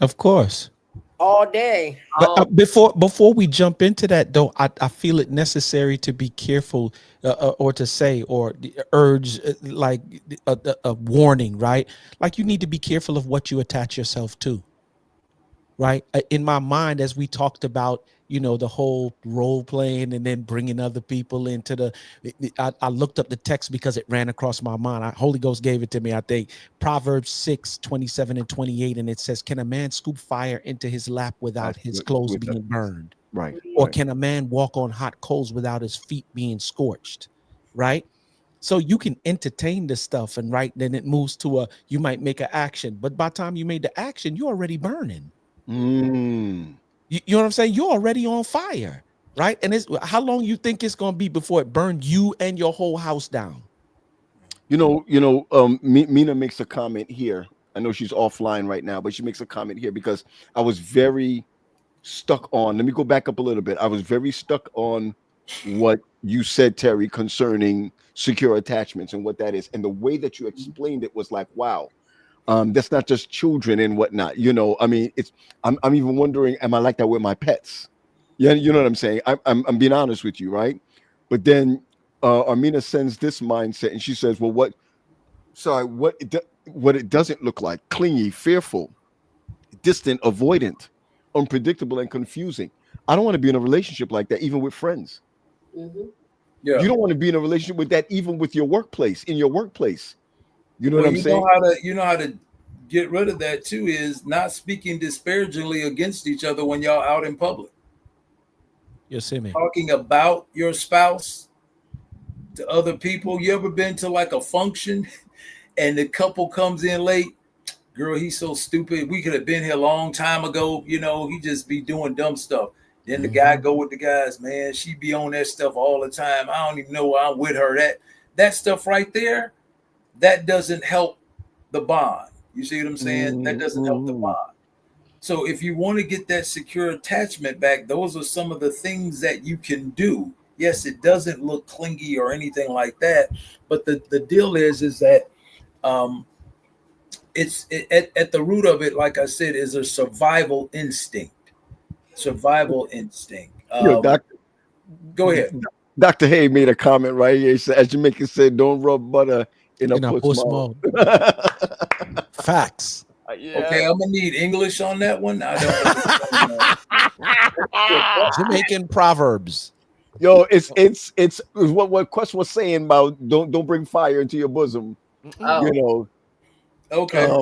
Of course. All day. But before we jump into that, though, I feel it necessary to be careful, or to say, or urge, like a warning, right? Like, you need to be careful of what you attach yourself to, right? In my mind, as we talked about, the whole role playing and then bringing other people into I looked up the text because it ran across my mind. Holy Ghost gave it to me, I think. Proverbs 6:27 and 28. And it says, can a man scoop fire into his lap without his clothes being burned? Right. Or can a man walk on hot coals without his feet being scorched? Right. So you can entertain this stuff, and then it moves to you might make an action, but by the time you made the action, you're already burning. You know what I'm saying? You're already on fire, right? And how long you think it's going to be before it burned you and your whole house down? Mina makes a comment here. I know she's offline right now, but she makes a comment here because I was very stuck on. Let me go back up a little bit. I was very stuck on what you said, Terry, concerning secure attachments and what that is, and the way that you explained it was like, wow. That's not just children and whatnot. I mean, I'm even wondering, am I like that with my pets? Yeah, you know what I'm saying? I'm being honest with you, right? But then Armina sends this mindset, and she says, well, what it doesn't look like: clingy, fearful, distant, avoidant, unpredictable, and confusing. I don't want to be in a relationship like that, even with friends. Mm-hmm. Yeah. You don't want to be in a relationship with that, even with your workplace, in your workplace. You know what I'm saying? You know how to get rid of that too is not speaking disparagingly against each other when y'all out in public. You see me talking about your spouse to other people. You ever been to like a function and the couple comes in late? Girl, he's so stupid. We could have been here a long time ago. He just be doing dumb stuff. Then the guy go with the guys, man. She be on that stuff all the time. I don't even know why I'm with her. That stuff right there, that doesn't help the bond. You see what I'm saying? That doesn't help the bond. So if you want to get that secure attachment back, those are some of the things that you can do. Yes, it doesn't look clingy or anything like that, but the deal is that it's at the root of it, like I said, is a survival instinct. Survival instinct. Go ahead. Dr. Hay made a comment right here. He said, as Jamaican said, don't rub butter in a puss mouth. Facts. Yeah. Okay, I'm gonna need English on that one. I don't. Jamaican proverbs. Yo, it's what Quest was saying about don't bring fire into your bosom. Okay.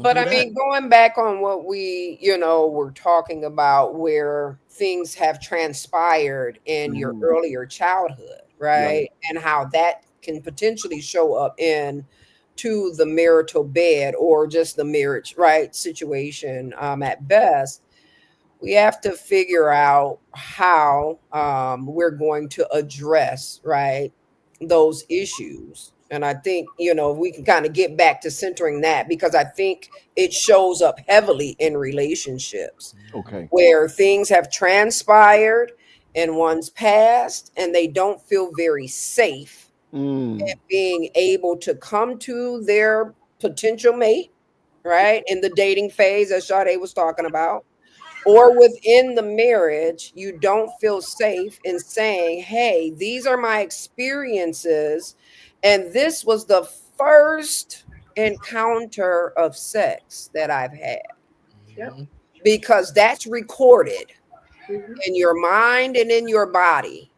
But I mean, going back on what we, were talking about, where things have transpired in your earlier childhood, right? And how that can potentially show up to the marital bed or just the marriage, right, situation at best. We have to figure out how we're going to address, right, those issues. And I think, we can kind of get back to centering that, because I think it shows up heavily in relationships. Okay. Where things have transpired in one's past and they don't feel very safe at being able to come to their potential mate, right, in the dating phase, as Sade was talking about, or within the marriage. You don't feel safe in saying, hey, these are my experiences, and this was the first encounter of sex that I've had. Yep. Because that's recorded Mhm. in your mind and in your body.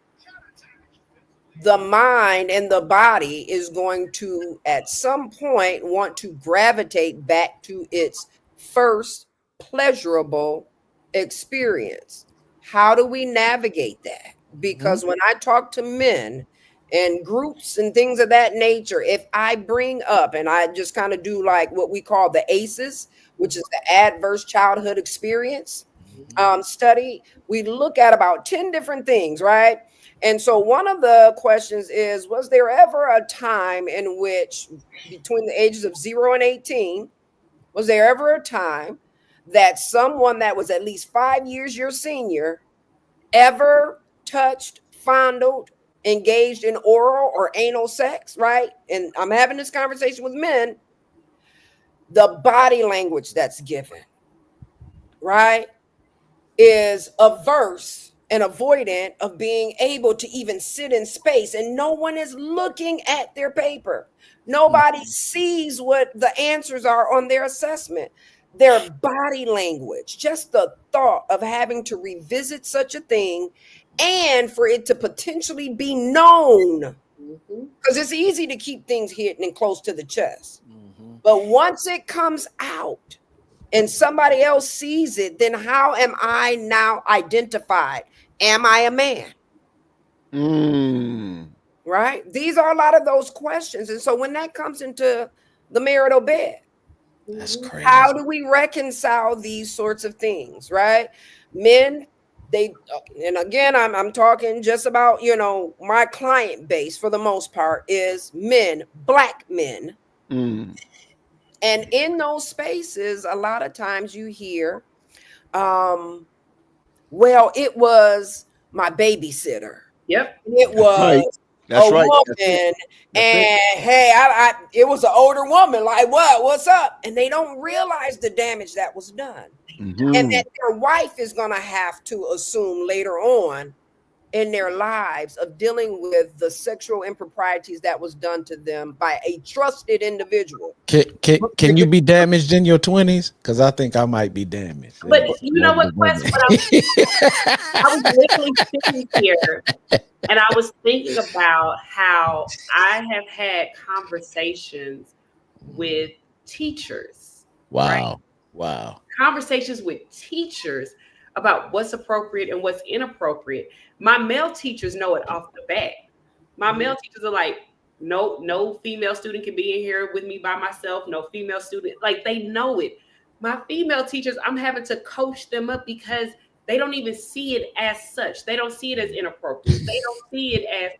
The mind and the body is going to, at some point, want to gravitate back to its first pleasurable experience. How do we navigate that? Because when I talk to men and groups and things of that nature, if I bring up and I just kind of do like what we call the ACEs, which is the adverse childhood experience study, we look at about 10 different things, right? And so one of the questions is, was there ever a time in which between the ages of 0 and 18, was there ever a time that someone that was at least 5 years your senior ever touched, fondled, engaged in oral or anal sex, right? And I'm having this conversation with men. The body language that's given, right, is averse and avoidant of being able to even sit in space, and no one is looking at their paper. Nobody sees what the answers are on their assessment. Their body language, just the thought of having to revisit such a thing and for it to potentially be known, because it's easy to keep things hidden and close to the chest. But once it comes out, and somebody else sees it, then how am I now identified? Am I a man? Right? These are a lot of those questions. And so when that comes into the marital bed, That's crazy. how do we reconcile these sorts of things, right? Men, they, and again, I'm talking just about, my client base for the most part is men, Black men. And in those spaces, a lot of times you hear, well, it was my babysitter. Yep. It was That's a right. woman. And hey, it was an older woman. Like, what's up? And they don't realize the damage that was done. And that their wife is going to have to assume later on in their lives of dealing with the sexual improprieties that was done to them by a trusted individual. Can you be damaged in your 20s? Because I think I might be damaged. But you know what, Quest? I was literally sitting here and I was thinking about how I have had conversations with teachers. Wow. Right? Wow. Conversations with teachers about what's appropriate and what's inappropriate. My male teachers know it off the bat. My male teachers are like, no female student can be in here with me by myself. No female student, like they know it. My female teachers, I'm having to coach them up because they don't even see it as such. They don't see it as inappropriate. They don't see it as,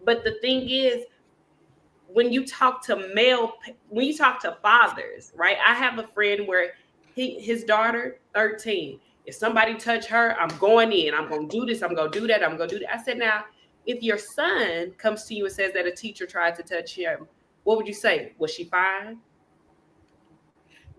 but the thing is, when you talk to fathers, right? I have a friend where his daughter, 13, if somebody touch her, I'm going in. I'm going to do this. I'm going to do that. I'm going to do that. I said, now, if your son comes to you and says that a teacher tried to touch him, what would you say? Was she fine?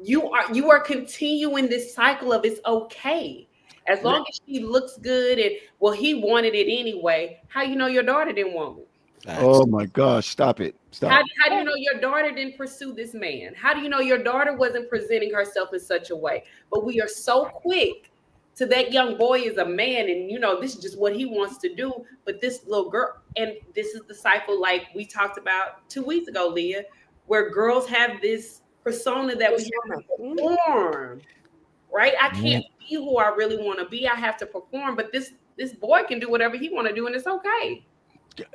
You are continuing this cycle of it's okay. As long as she looks good and, well, he wanted it anyway. How you know your daughter didn't want it? Oh my gosh, stop it. Stop. How do you know your daughter didn't pursue this man? How do you know your daughter wasn't presenting herself in such a way? But we are so quick to that young boy is a man and, this is just what he wants to do. But this little girl, and this is the cycle like we talked about 2 weeks ago, Leah, where girls have this persona that we have to perform, right? I can't be who I really want to be. I have to perform, but this boy can do whatever he want to do and it's okay.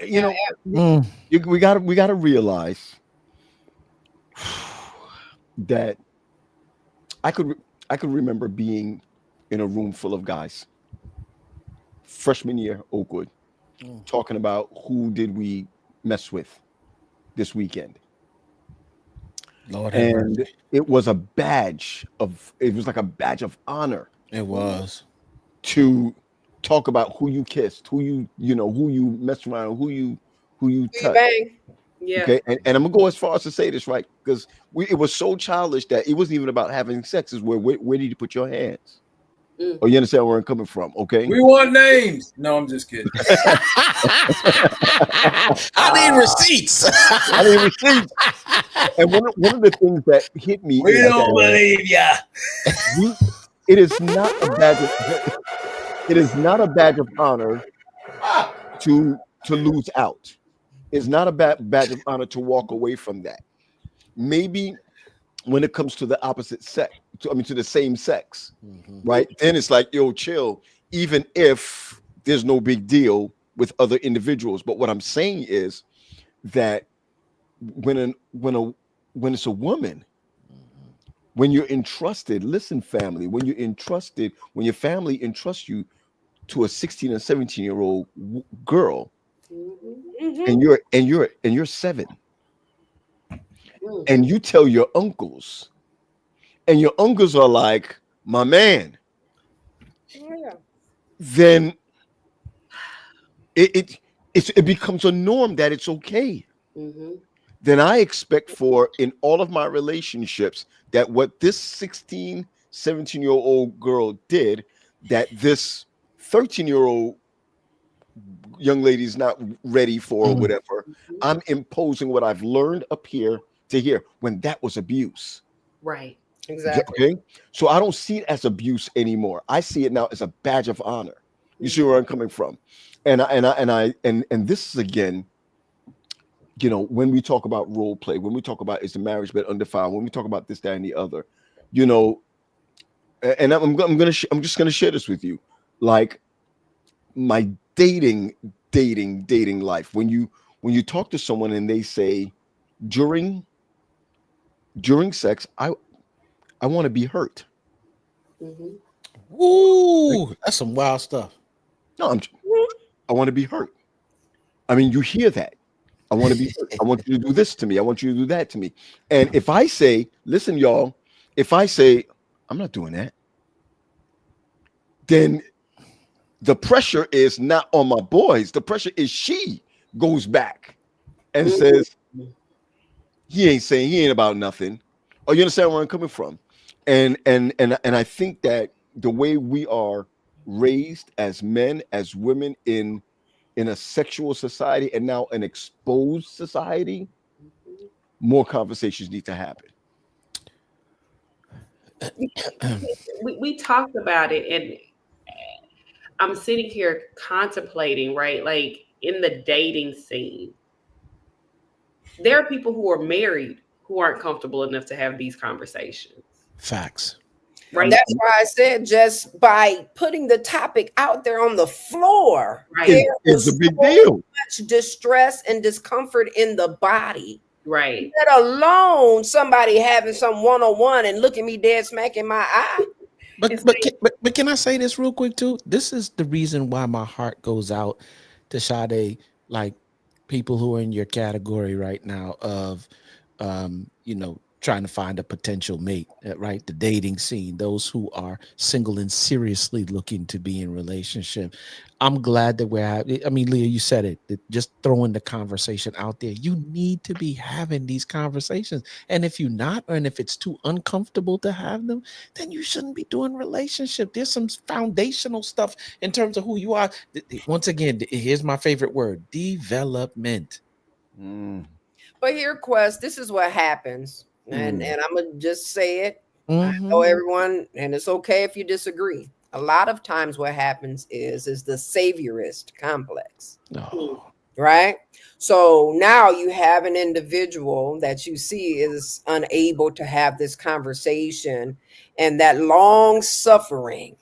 We gotta realize that I could remember being in a room full of guys, freshman year, Oakwood, talking about who did we mess with this weekend. Lord, and it was like a badge of honor. It was to talk about who you kissed, who you messed around, who you touched. Yeah. Okay. And I'm gonna go as far as to say this, right? Because it was so childish that it wasn't even about having sex. Is where did you put your hands? Oh, you understand where I'm coming from? Okay. We want names. No, I'm just kidding. I need receipts. I need receipts. And one of the things that hit me We is don't believe ya. it is not a badge of it is not a badge of honor to lose out. It's not a badge of honor to walk away from that. Maybe when it comes to the opposite sex, to the same sex, right? Then it's like, yo, chill, even if there's no big deal with other individuals. But what I'm saying is that when it's a woman, when you're entrusted, listen, family, when your family entrusts you to a 16 and 17-year-old girl, and you're 7, and you tell your uncles, and your uncles are like, my man, then it becomes a norm that it's okay. Then I expect for in all of my relationships that what this 16, 17-year-old girl did, that this 13-year-old young lady's not ready for or whatever, I'm imposing what I've learned up here to here, when that was abuse. Right. Exactly. Okay. So I don't see it as abuse anymore. I see it now as a badge of honor. You see where I'm coming from? And this is, again, when we talk about role play, when we talk about is the marriage bed undefiled, when we talk about this, that, and the other, and I'm just gonna share this with you, like my dating life. When you talk to someone and they say during sex, I want to be hurt. Ooh, that's some wild stuff. No, I want to be hurt. I mean, you hear that. I want to be hurt. I want you to do this to me. I want you to do that to me. And if I say, listen, y'all, if I say, I'm not doing that, then the pressure is not on my boys. The pressure is she goes back and says, he ain't about nothing. Oh, you understand where I'm coming from? And I think that the way we are raised as men, as women in a sexual society, and now an exposed society, more conversations need to happen. We talked about it, and I'm sitting here contemplating, right? Like in the dating scene, there are people who are married who aren't comfortable enough to have these conversations. Facts. Right. That's why I said, just by putting the topic out there on the floor, Right. It's a big deal. Much distress and discomfort in the body. Right. Let alone somebody having some one-on-one and look at me dead smack in my eye. But can I say this real quick too? This is the reason why my heart goes out to Sade, like people who are in your category right now of, trying to find a potential mate, right? The dating scene, those who are single and seriously looking to be in relationship. I'm glad that we're having, Leah, you said it, just throwing the conversation out there. You need to be having these conversations. And if you're not, and if it's too uncomfortable to have them, then you shouldn't be doing relationship. There's some foundational stuff in terms of who you are. Once again, here's my favorite word, development. But here, Quest, this is what happens. And I'm going to just say it. I know everyone, and it's okay if you disagree. A lot of times what happens is the saviorist complex. Right? So now you have an individual that you see is unable to have this conversation, and that long suffering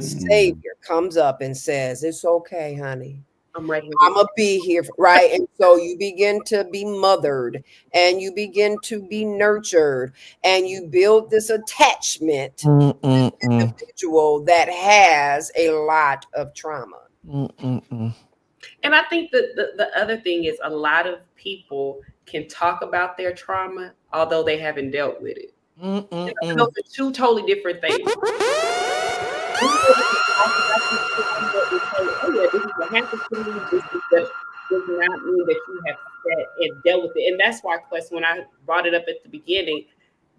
savior comes up and says, it's okay, honey. I'm right here. I'm going to be here, right? And so you begin to be mothered, and you begin to be nurtured, and you build this attachment to an individual that has a lot of trauma. And I think that the other thing is, a lot of people can talk about their trauma, although they haven't dealt with it. Those are two totally different things. This is what happened to me. This does not mean that you have sat and dealt with it. And that's why, Quest, when I brought it up at the beginning,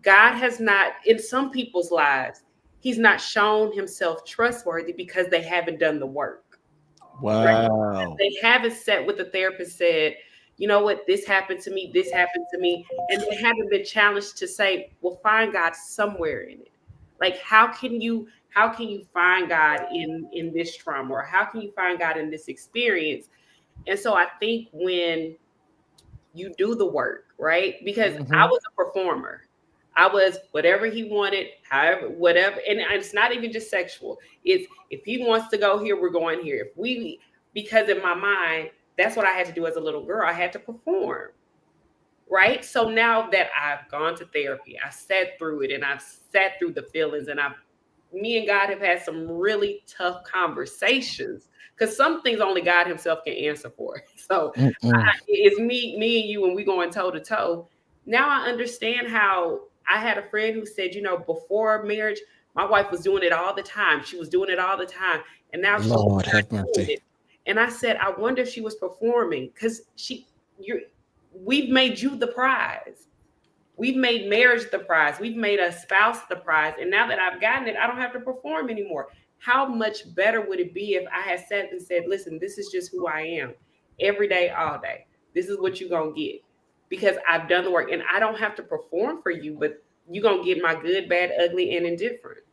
God has not, in some people's lives, he's not shown himself trustworthy because they haven't done the work. Wow. They haven't sat with the therapist, said, you know what, this happened to me, and they haven't been challenged to say, well, find God somewhere in it. Like, how can you find God in this trauma, or how can you find God in this experience? And so I think when you do the work, right? Because I was a performer. I was whatever he wanted, however, whatever. And it's not even just sexual. It's if he wants to go here, we're going here. Because in my mind, that's what I had to do as a little girl. I had to perform. Right. So now that I've gone to therapy, I sat through it, and I've sat through the feelings, and me and God have had some really tough conversations, because some things only God himself can answer for. So it's me and you, when we going toe to toe. Now I understand how I had a friend who said, before marriage, my wife was doing it all the time. She was doing it all the time. And now Lord she's have not doing mercy. it. And I said, I wonder if she was performing, because we've made you the prize. We've made marriage the prize. We've made a spouse the prize. And now that I've gotten it, I don't have to perform anymore. How much better would it be if I had sat and said, listen, this is just who I am every day, all day. This is what you're going to get, because I've done the work, and I don't have to perform for you, but you're going to get my good, bad, ugly, and indifferent.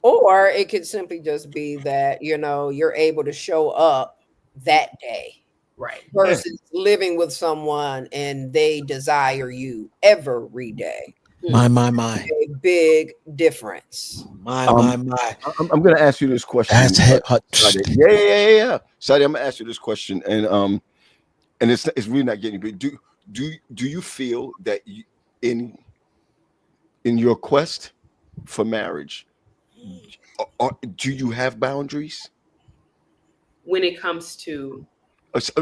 Or it could simply just be that, you're able to show up that day. Right. Versus living with someone and they desire you every day. My. A big difference. My. I'm going to ask you this question. That's Yeah. Sadie, I'm going to ask you this question, and it's really not getting big. Do you feel that in your quest for marriage, do you have boundaries when it comes to?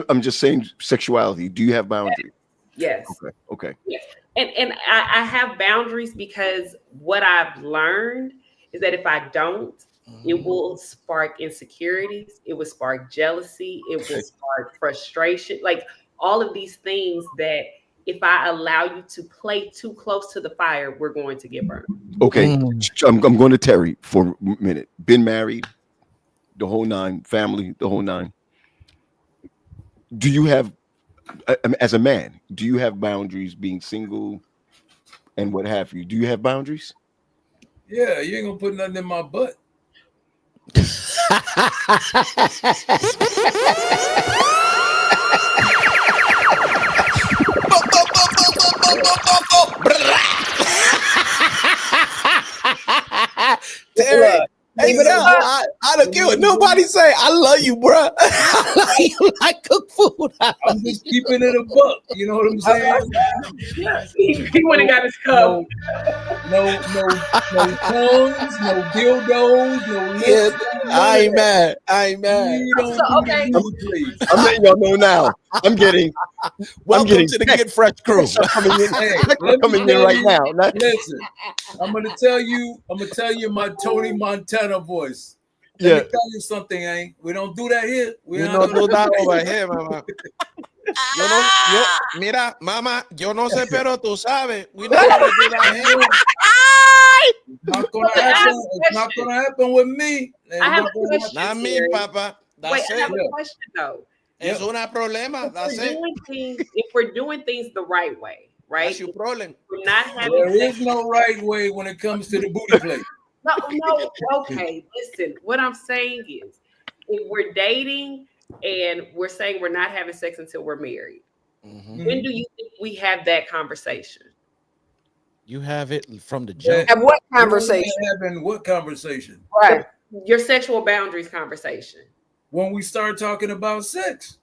I'm just saying sexuality. Do you have boundaries? Yes. Okay. Yes. And I have boundaries, because what I've learned is that if I don't, it will spark insecurities. It will spark jealousy. It will spark frustration. Like all of these things that if I allow you to play too close to the fire, we're going to get burned. Okay. I'm going to Terry for a minute. Been married, the whole nine, family, the whole nine. Do you have, as a man, do you have boundaries, being single and what have you? Do you have boundaries? Yeah, you ain't gonna put nothing in my butt. Terry, I don't care what nobody say. I love you, bro. I love you like cook food. I'm just keeping it a buck. You know what I'm saying? He went and got his cup. No tongues, no dildos, no lips. I ain't mad. We don't please. I'm letting y'all know now. Welcome to the Get Fresh crew. Coming in right now. Listen, I'm gonna tell you my Tony Montana voice. Let me tell you something, We don't do that here. We don't do that over here, mama. Mira, mama, yo no sé, pero tú sabes. We don't do that here. It's not gonna happen with me. I have a question. Not me, Papa. Wait, I have a question though. Es una problema. That's it. If we're doing things the right way, right? That's your problem. We're not having. There is no right way when it comes to the booty plate. No. Okay, listen. What I'm saying is, if we're dating and we're saying we're not having sex until we're married, when do you think we have that conversation? You have it from the jump. Have what conversation? Having what conversation? Right. Your sexual boundaries conversation. When we start talking about sex.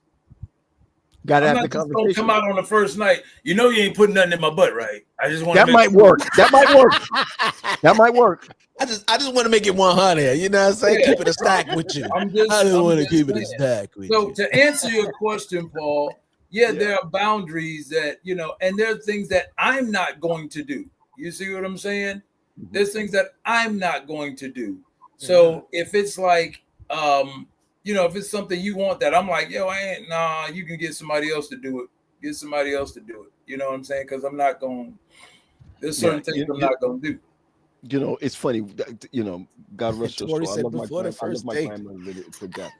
Gotta have the conversation. Don't come out on the first night. You know you ain't putting nothing in my butt, right? I just want that might work. That might work. I just want to make it 100. You know what I'm saying? Yeah. Keep it a stack with you. I just want to keep it a stack with you. So to answer your question, Paul, there are boundaries that, and there are things that I'm not going to do. You see what I'm saying? There's things that I'm not going to do. So if it's like, if it's something you want that I'm like, you can get somebody else to do it. Get somebody else to do it. You know what I'm saying? Because I'm not going. There's certain things I'm not going to do. You know, it's funny. You know, God rest her Tori soul. said before the I love first my date. grandmother to death,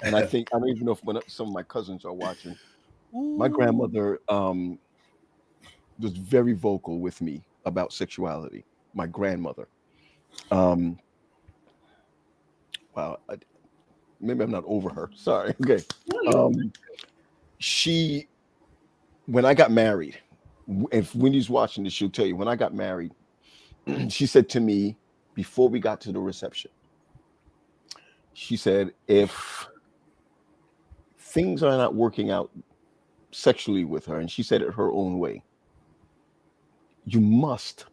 and I think I don't even know if some of my cousins are watching. My Ooh. grandmother was very vocal with me about sexuality. My grandmother. Um, wow. Maybe I'm not over her. Sorry. Okay. Um, she when I got married, if Wendy's watching this, she'll tell you when I got married, she said to me before we got to the reception, she said, if things are not working out sexually with her, and she said it her own way, you must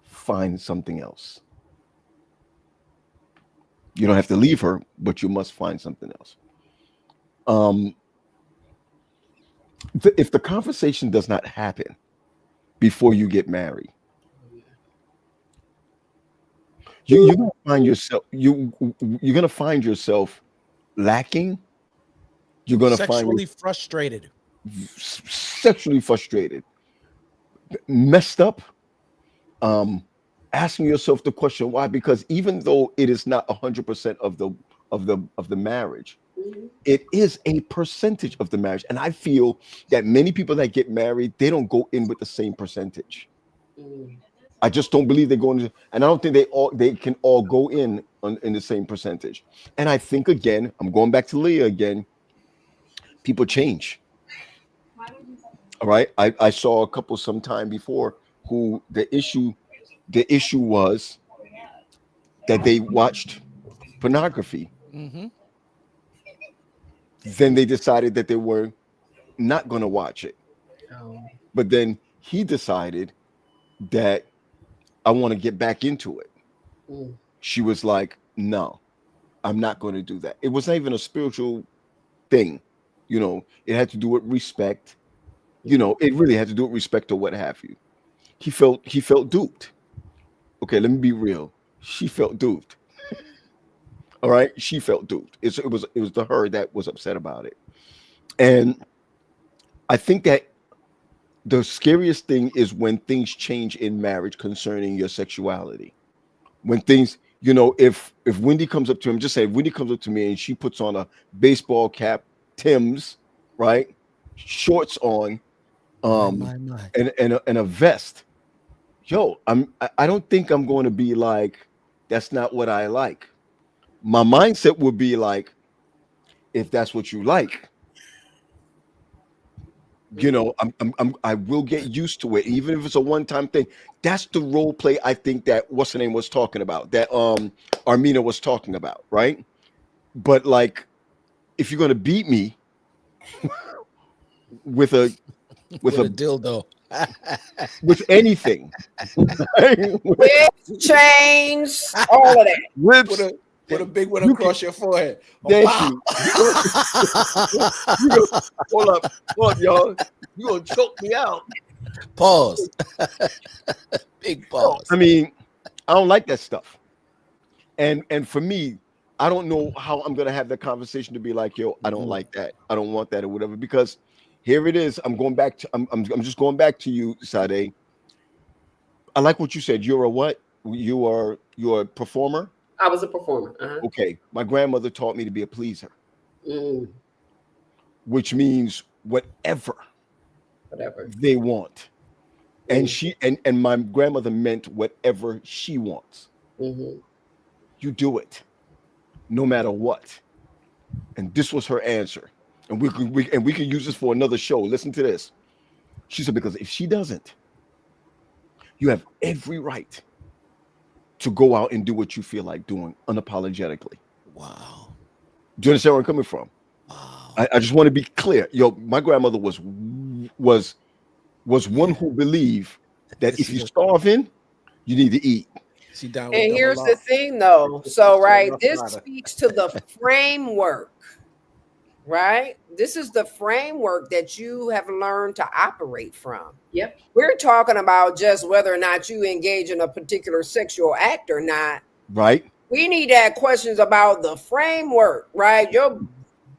find something else. You don't have to leave her, but you must find something else. Um, if the conversation does not happen before you get married, you're gonna find yourself you're gonna find yourself lacking. You're gonna find Sexually frustrated. sexually frustrated, messed up, um, asking yourself the question why, because even though it is not 100% of the marriage, it is a percentage of the marriage. And I feel that many people that get married, they don't go in with the same percentage. I just don't believe they go in, and I don't think they can all go in the same percentage. And I think, again, I'm going back to Leah again, people change. All right. I saw a couple sometime before who the issue was that they watched pornography. Mm-hmm. Then they decided that they were not going to watch it. But then he decided that I want to get back into it. She was like, no, I'm not going to do that. It was not even a spiritual thing. You know, it had to do with respect. You know, it really had to do with respect or what have you. He felt duped. Okay, let me be real. She felt duped. All right, she felt duped. It was the her that was upset about it. And I think that the scariest thing is when things change in marriage concerning your sexuality. When things, if Wendy comes up to him, just say Wendy comes up to me and she puts on a baseball cap, Tim's, right, shorts on, My. and a vest. Yo, I don't think I'm going to be like, that's not what I like. My mindset would be like, if that's what you like, I will get used to it, even if it's a one-time thing. That's the role play I think that what's the name was talking about, that Armina was talking about, right? But like, if you're gonna beat me with a With a dildo. with anything, Whips, chains, all of that. whips, Put a big one you across your forehead. thank Wow. you. Hold up, y'all. You gonna choke me out? Pause. Big pause. I mean, I don't like that stuff. And for me, I don't know how I'm gonna have that conversation to be like, yo, I don't like that. I don't want that or whatever. Because here it is. I'm going back to I'm just going back to you, Sade. I like what you said. You're a what? You're a performer? I was a performer. Okay. My grandmother taught me to be a pleaser. Which means whatever they want. And she and my grandmother meant whatever she wants. You do it, no matter what. And this was her answer. And we can use this for another show. Listen to this. She said, because if she doesn't, you have every right to go out and do what you feel like doing unapologetically. Wow. Do you understand where I'm coming from? Wow. I just want to be clear. Yo, my grandmother was one who believed that if you're starving, you need to eat. She down with And double here's R. the thing, though. So, right, Rough this Rider. speaks to the framework, right? This is the framework that you have learned to operate from. Yep. We're talking about just whether or not you engage in a particular sexual act or not. Right. We need to ask questions about the framework, right? Your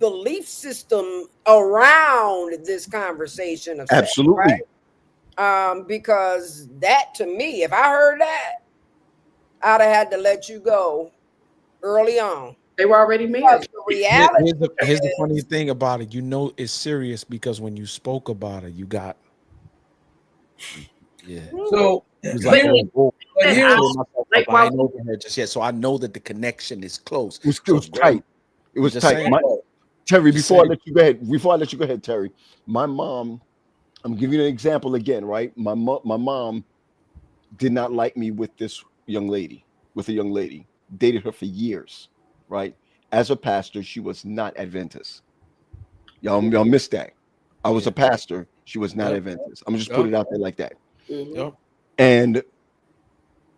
belief system around this conversation of sex, Absolutely. right? Because that, to me, if I heard that, I'd have had to let you go early on. They were already Because married. the reality Here's the funny is, thing about it. You know it's serious because when you spoke about it, you got So It was like, here, oh, but I'm here's pulling myself like, up. I while ain't over here just yet, so I know that the connection is close. It So was tight. It was just tight. saying. Terry, Just before I saying. let you go ahead, Terry, my mom, I'm giving you an example again, right? My mom did not like me with a young lady, dated her for years, right? As a pastor, she was not Adventist. Y'all missed that. I was a pastor. She was not Adventist. I'm gonna just put it out there like that. Yep. And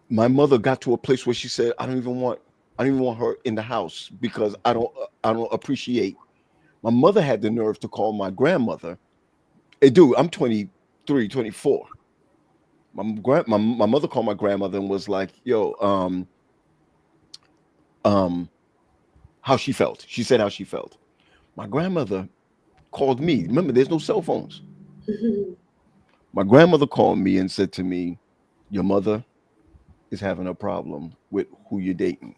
my mother got to a place where she said, I don't even want her in the house because I don't appreciate. My mother had the nerve to call my grandmother. Hey, dude, I'm 23, 24. My mother called my grandmother and was like, yo, how she felt. She said how she felt. My grandmother called me. Remember, there's no cell phones. My grandmother called me and said to me, your mother is having a problem with who you're dating,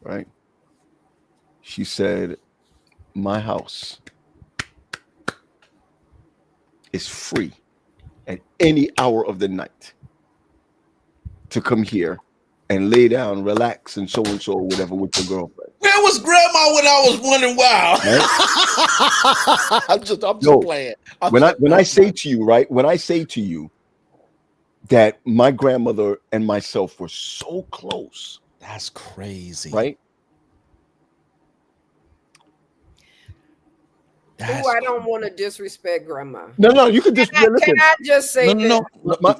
right? She said, my house is free at any hour of the night to come here and lay down, relax, and so whatever with your girlfriend. Where was grandma when I was running wild? Right? I'm just playing. When I say to you, right? When I say to you that my grandmother and myself were so close. That's crazy. Right? I don't want to disrespect grandma. No, you could just Can I just say no.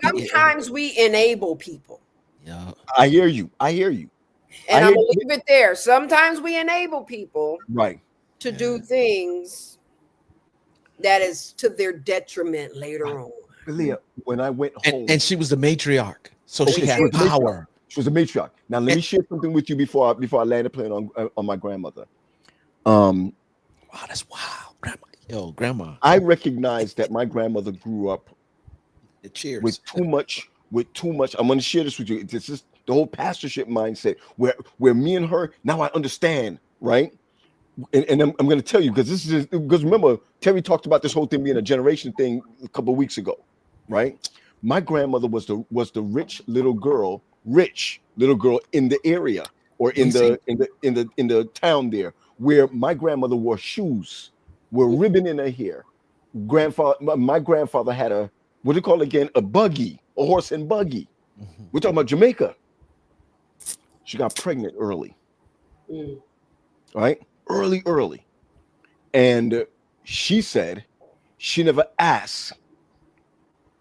sometimes we enable people. Yeah. I hear you. And I'm gonna leave it there. Sometimes we enable people right to do things that is to their detriment later on. Leah, when I went home, and she was the matriarch, so she had power. She was a matriarch. Now let me share something with you before I land a plane on my grandmother. Wow, that's wow, grandma. I recognize that my grandmother grew up Cheers. with too much. I'm going to share this with you. This is the whole pastorship mindset where me and her, now I understand, right? And I'm going to tell you because remember, Terry talked about this whole thing being a generation thing a couple of weeks ago, right? My grandmother was the rich little girl in the area or in the town there, where my grandmother wore shoes, wore ribbon in her hair. My grandfather had a, what do you call it again? A buggy, a horse and buggy. We're talking about Jamaica. She got pregnant early. Right? Early. And she said she never asked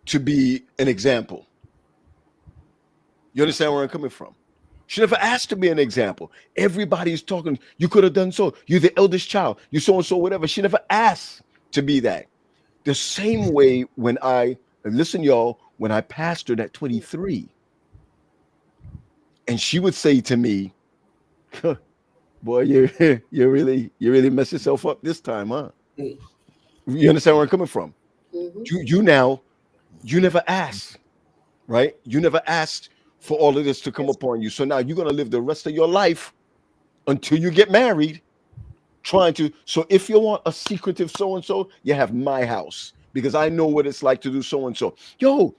to be an example. You understand where I'm coming from? She never asked to be an example. Everybody's talking, you could have done so. You're the eldest child. You so-and-so, whatever. She never asked to be that. The same way when listen, y'all, when I pastored at 23, and she would say to me, boy, you really messed yourself up this time, huh? You understand where I'm coming from? You never asked, right? You never asked for all of this to come upon you. So now you're going to live the rest of your life until you get married trying to. So if you want a secretive so-and-so, you have my house because I know what it's like to do so-and-so. Yo,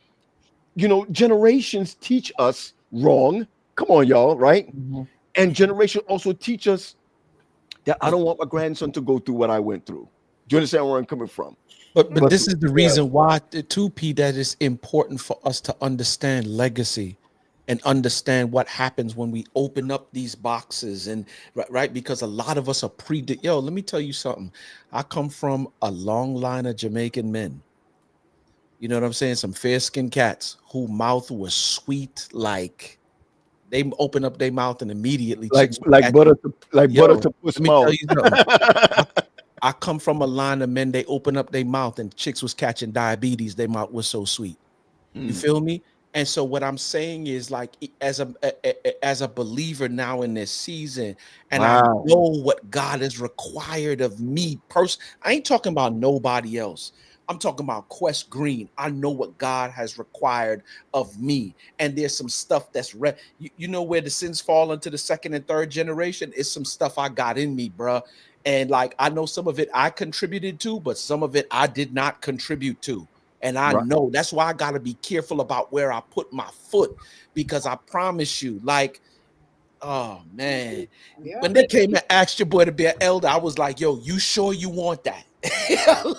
generations teach us wrong. Come on, y'all, right? And generation also teach us that I don't want my grandson to go through what I went through. Do you understand where I'm coming from? But this is the reason why, too, P, that it's important for us to understand legacy and understand what happens when we open up these boxes and right, because a lot of us are let me tell you something. I come from a long line of Jamaican men. You know what I'm saying? Some fair-skinned cats whose mouth was sweet, like they open up their mouth and immediately like butter to puss mouth. I come from a line of men, they open up their mouth and chicks was catching diabetes. Their mouth was so sweet. You feel me? And so what I'm saying is, like, as a believer now in this season, and I know what God has required of me personally. I ain't talking about nobody else, I'm talking about Quest Green. I know what God has required of me. And there's some stuff that's you know where the sins fall into the second and third generation? It's some stuff I got in me, bruh. And like I know some of it I contributed to, but some of it I did not contribute to. And I know that's why I gotta be careful about where I put my foot, because I promise you, like, oh man, when they came and asked your boy to be an elder, I was like, yo, you sure you want that?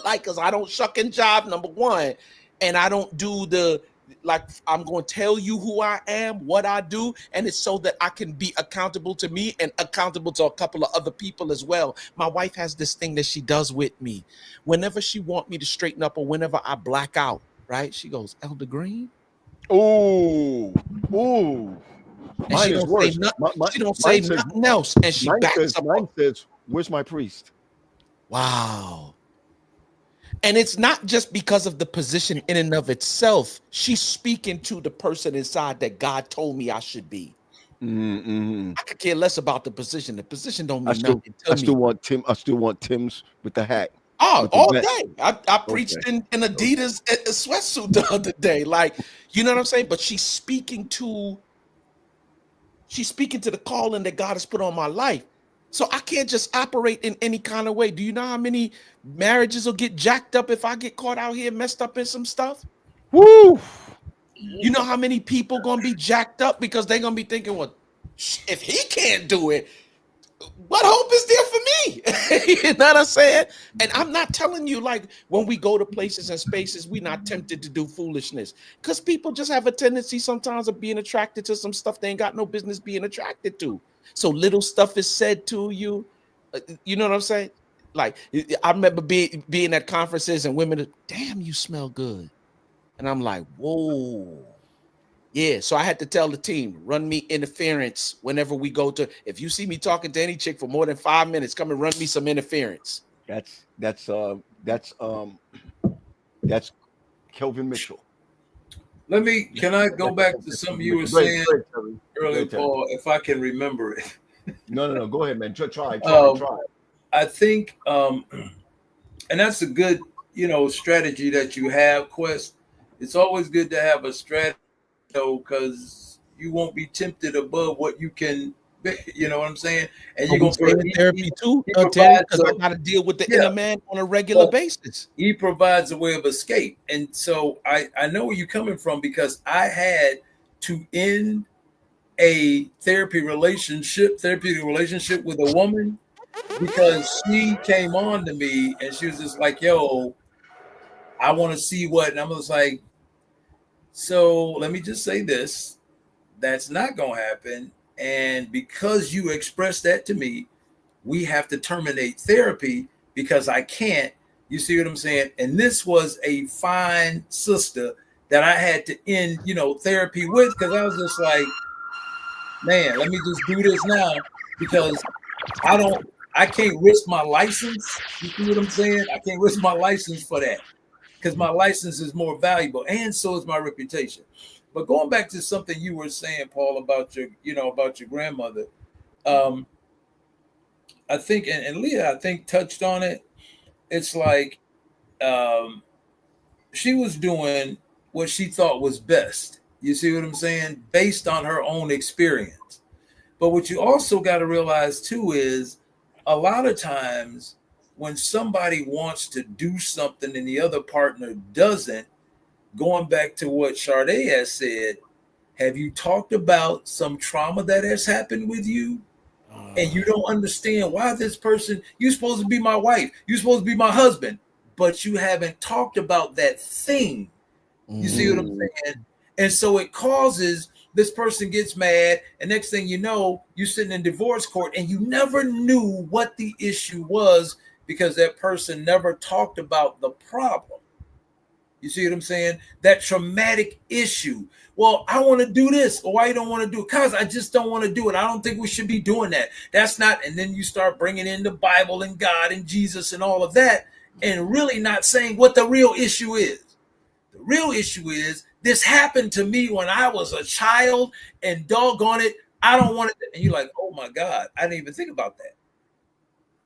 Like, because I don't shuck and jive, number one, and I don't do the, like, I'm going to tell you who I am, what I do, and it's so that I can be accountable to me and accountable to a couple of other people as well. My wife has this thing that she does with me. Whenever she want me to straighten up or whenever I black out, right? She goes, Elder Green? Oh. And she don't say nothing. She don't say nothing else, and she backs up. Mine says, "Where's my priest?" Wow. And it's not just because of the position in and of itself. She's speaking to the person inside that God told me I should be. I could care less about the position. The position don't mean nothing to me. I still want Tim's with the hat. Oh, all day. I preached in Adidas sweatsuit the other day. Like, you know what I'm saying? But she's speaking to the calling that God has put on my life. So I can't just operate in any kind of way. Do you know how many marriages will get jacked up if I get caught out here messed up in some stuff? Woo! You know how many people gonna be jacked up because they're gonna be thinking, well, if he can't do it, what hope is there for me? You know what I'm saying? And I'm not telling you, like, when we go to places and spaces, we're not tempted to do foolishness, because people just have a tendency sometimes of being attracted to some stuff they ain't got no business being attracted to. So little stuff is said to you. You know what I'm saying? Like, I remember being at conferences and women, damn, you smell good. And I'm like, whoa. Yeah, so I had to tell the team, run me interference whenever we go to. If you see me talking to any chick for more than 5 minutes, come and run me some interference. That's Kelvin Mitchell. Can I go back to something you were saying earlier, Paul, if I can remember it? No. Go ahead, man. Try. I think, and that's a good, strategy that you have, Quest. It's always good to have a strategy, because you won't be tempted above what you can, you know what I'm saying? And you're going to in therapy too, Terry, because I got to deal with the inner man on a regular basis. He provides a way of escape. And so I know where you're coming from, because I had to end a therapeutic relationship with a woman, because she came on to me and she was just like, yo, I want to see what, and I was like, so let me just say this, that's not going to happen. And because you expressed that to me, we have to terminate therapy, because I can't, you see what I'm saying? And this was a fine sister that I had to end, therapy with, because I was just like, man, let me just do this now, because I can't risk my license. You see what I'm saying? I can't risk my license for that, because my license is more valuable, and so is my reputation. But going back to something you were saying, Paul, about your grandmother, I think, and Leah, I think, touched on it. It's like she was doing what she thought was best. You see what I'm saying? Based on her own experience. But what you also got to realize too is, a lot of times when somebody wants to do something and the other partner doesn't, going back to what Sade has said, have you talked about some trauma that has happened with you? And you don't understand why this person, you're supposed to be my wife, you're supposed to be my husband, but you haven't talked about that thing. You see what I'm saying? And so it causes, this person gets mad, and next thing you know, you're sitting in divorce court and you never knew what the issue was, because that person never talked about the problem. You see what I'm saying? That traumatic issue. Well, I want to do this. Or why you don't want to do it? Because I just don't want to do it. I don't think we should be doing that. That's not. And then you start bringing in the Bible and God and Jesus and all of that, and really not saying what the real issue is. The real issue is, this happened to me when I was a child, and doggone it, I don't want it. And you're like, oh my God, I didn't even think about that.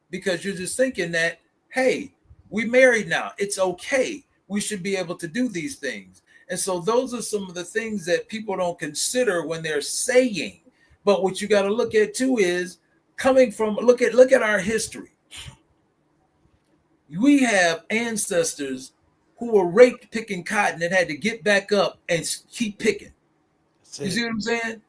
Because you're just thinking that, hey, we married now, it's okay. we should be able to do these things. And so those are some of the things that people don't consider when they're saying. But what you got to look at too is coming from, look at our history. We have ancestors who were raped picking cotton and had to get back up and keep picking. You see what I'm saying?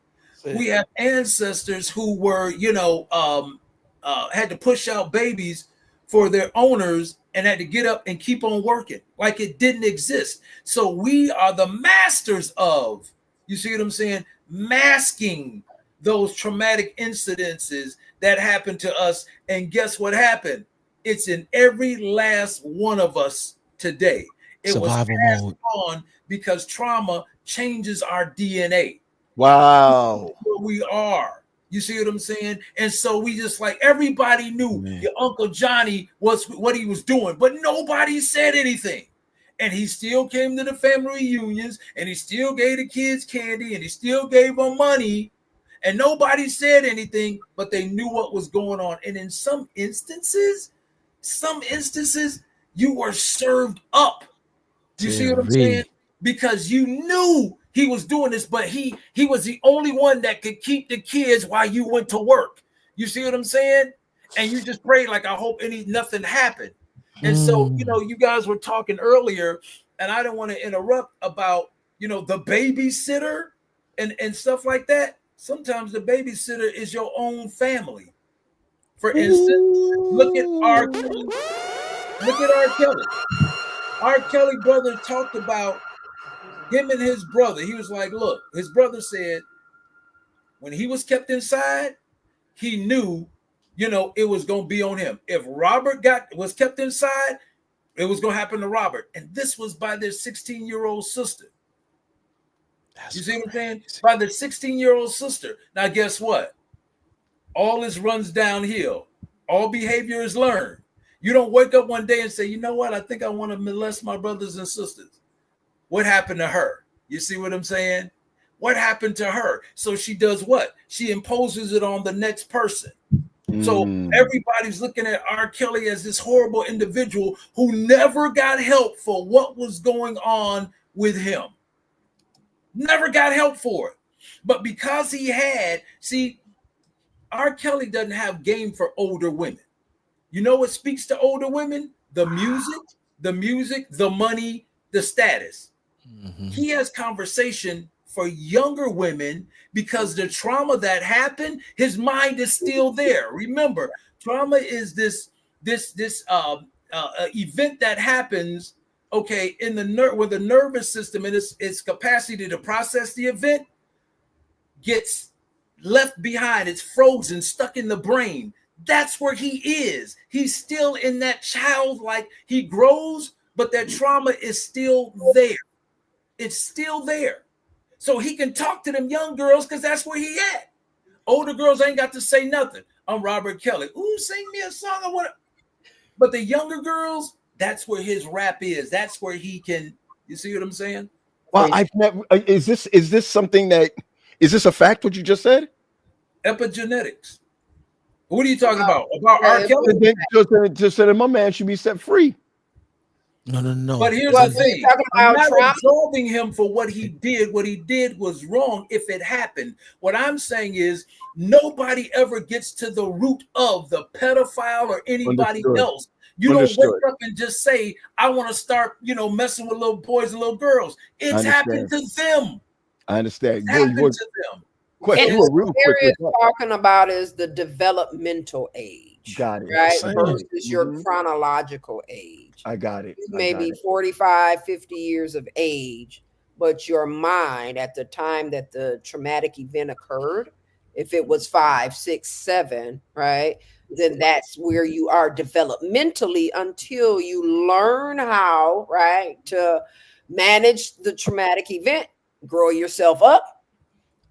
We have ancestors who were, had to push out babies for their owners and had to get up and keep on working like it didn't exist. So we are the masters of, you see what I'm saying, masking those traumatic incidences that happened to us. And guess what happened? It's in every last one of us today. It Survival was passed mode. on because trauma changes our DNA. Wow. Where we are. You see what I'm saying? And so we just like, everybody knew your Uncle Johnny was what he was doing, but nobody said anything. And he still came to the family reunions, and he still gave the kids candy, and he still gave them money, and nobody said anything, but they knew what was going on. And in some instances, you were served up. You see what I'm saying? Because you knew he was doing this, but he was the only one that could keep the kids while you went to work. You see what I'm saying? And you just prayed like, I hope nothing happened. And so, you guys were talking earlier, and I don't want to interrupt about, the babysitter and stuff like that. Sometimes the babysitter is your own family. For instance, look at R. Kelly. Look at R. Kelly. R. Kelly brother talked about him and his brother. He was like, look, his brother said when he was kept inside, he knew, it was going to be on him. If Robert was kept inside, it was going to happen to Robert. And this was by their 16-year-old sister. You see what I'm saying? By the 16-year-old sister. Now, guess what? All this runs downhill. All behavior is learned. You don't wake up one day and say, you know what? I think I want to molest my brothers and sisters. What happened to her? You see what I'm saying? What happened to her? So she does what? She imposes it on the next person. So everybody's looking at R. Kelly as this horrible individual who never got help for what was going on with him. Never got help for it. But because he had, R. Kelly doesn't have game for older women. You know what speaks to older women? The music, the money, the status. Mm-hmm. He has conversation for younger women because the trauma that happened, his mind is still there. Remember, trauma is this event that happens, in where the nervous system and its capacity to process the event gets left behind. It's frozen, stuck in the brain. That's where he is. He's still in that childlike. He grows, but that trauma is still there. It's still there. So he can talk to them young girls because that's where he at. Older girls ain't got to say nothing. I'm Robert Kelly. Ooh, sing me a song. I want to. But the younger girls, that's where his rap is. That's where he can. You see what I'm saying? Well, I've never. Is this something that? Is this a fact? What you just said? Epigenetics. What are you talking about? About R. Kelly? Just said my man should be set free. No. But here's the thing. I'm not absolving him for what he did. What he did was wrong if it happened. What I'm saying is nobody ever gets to the root of the pedophile or anybody else. You don't wake up and just say, I want to start, messing with little boys and little girls. It's happened to them. I understand. It's happened to them. Question, what Terry is talking about is the developmental age. Got it. Right? Versus your chronological age. I got it. Maybe 45, 50 years of age, but your mind at the time that the traumatic event occurred, if it was 5, 6, 7, right? Then that's where you are developmentally until you learn how, right, to manage the traumatic event, grow yourself up.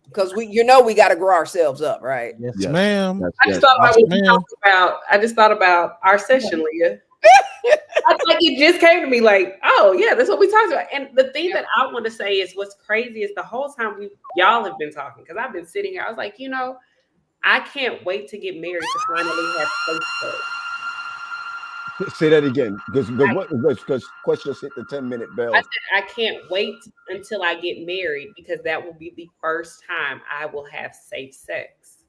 Because we got to grow ourselves up, right? Yes, ma'am. I just thought about what you talked about. I just thought about our session, Leah. It just came to me like, oh yeah, that's what we talked about. And the thing that I want to say is what's crazy is the whole time y'all have been talking, because I've been sitting here, I was like, I can't wait to get married to finally have Facebook. Say that again, because questions hit the 10-minute bell. I said I can't wait until I get married because that will be the first time I will have safe sex.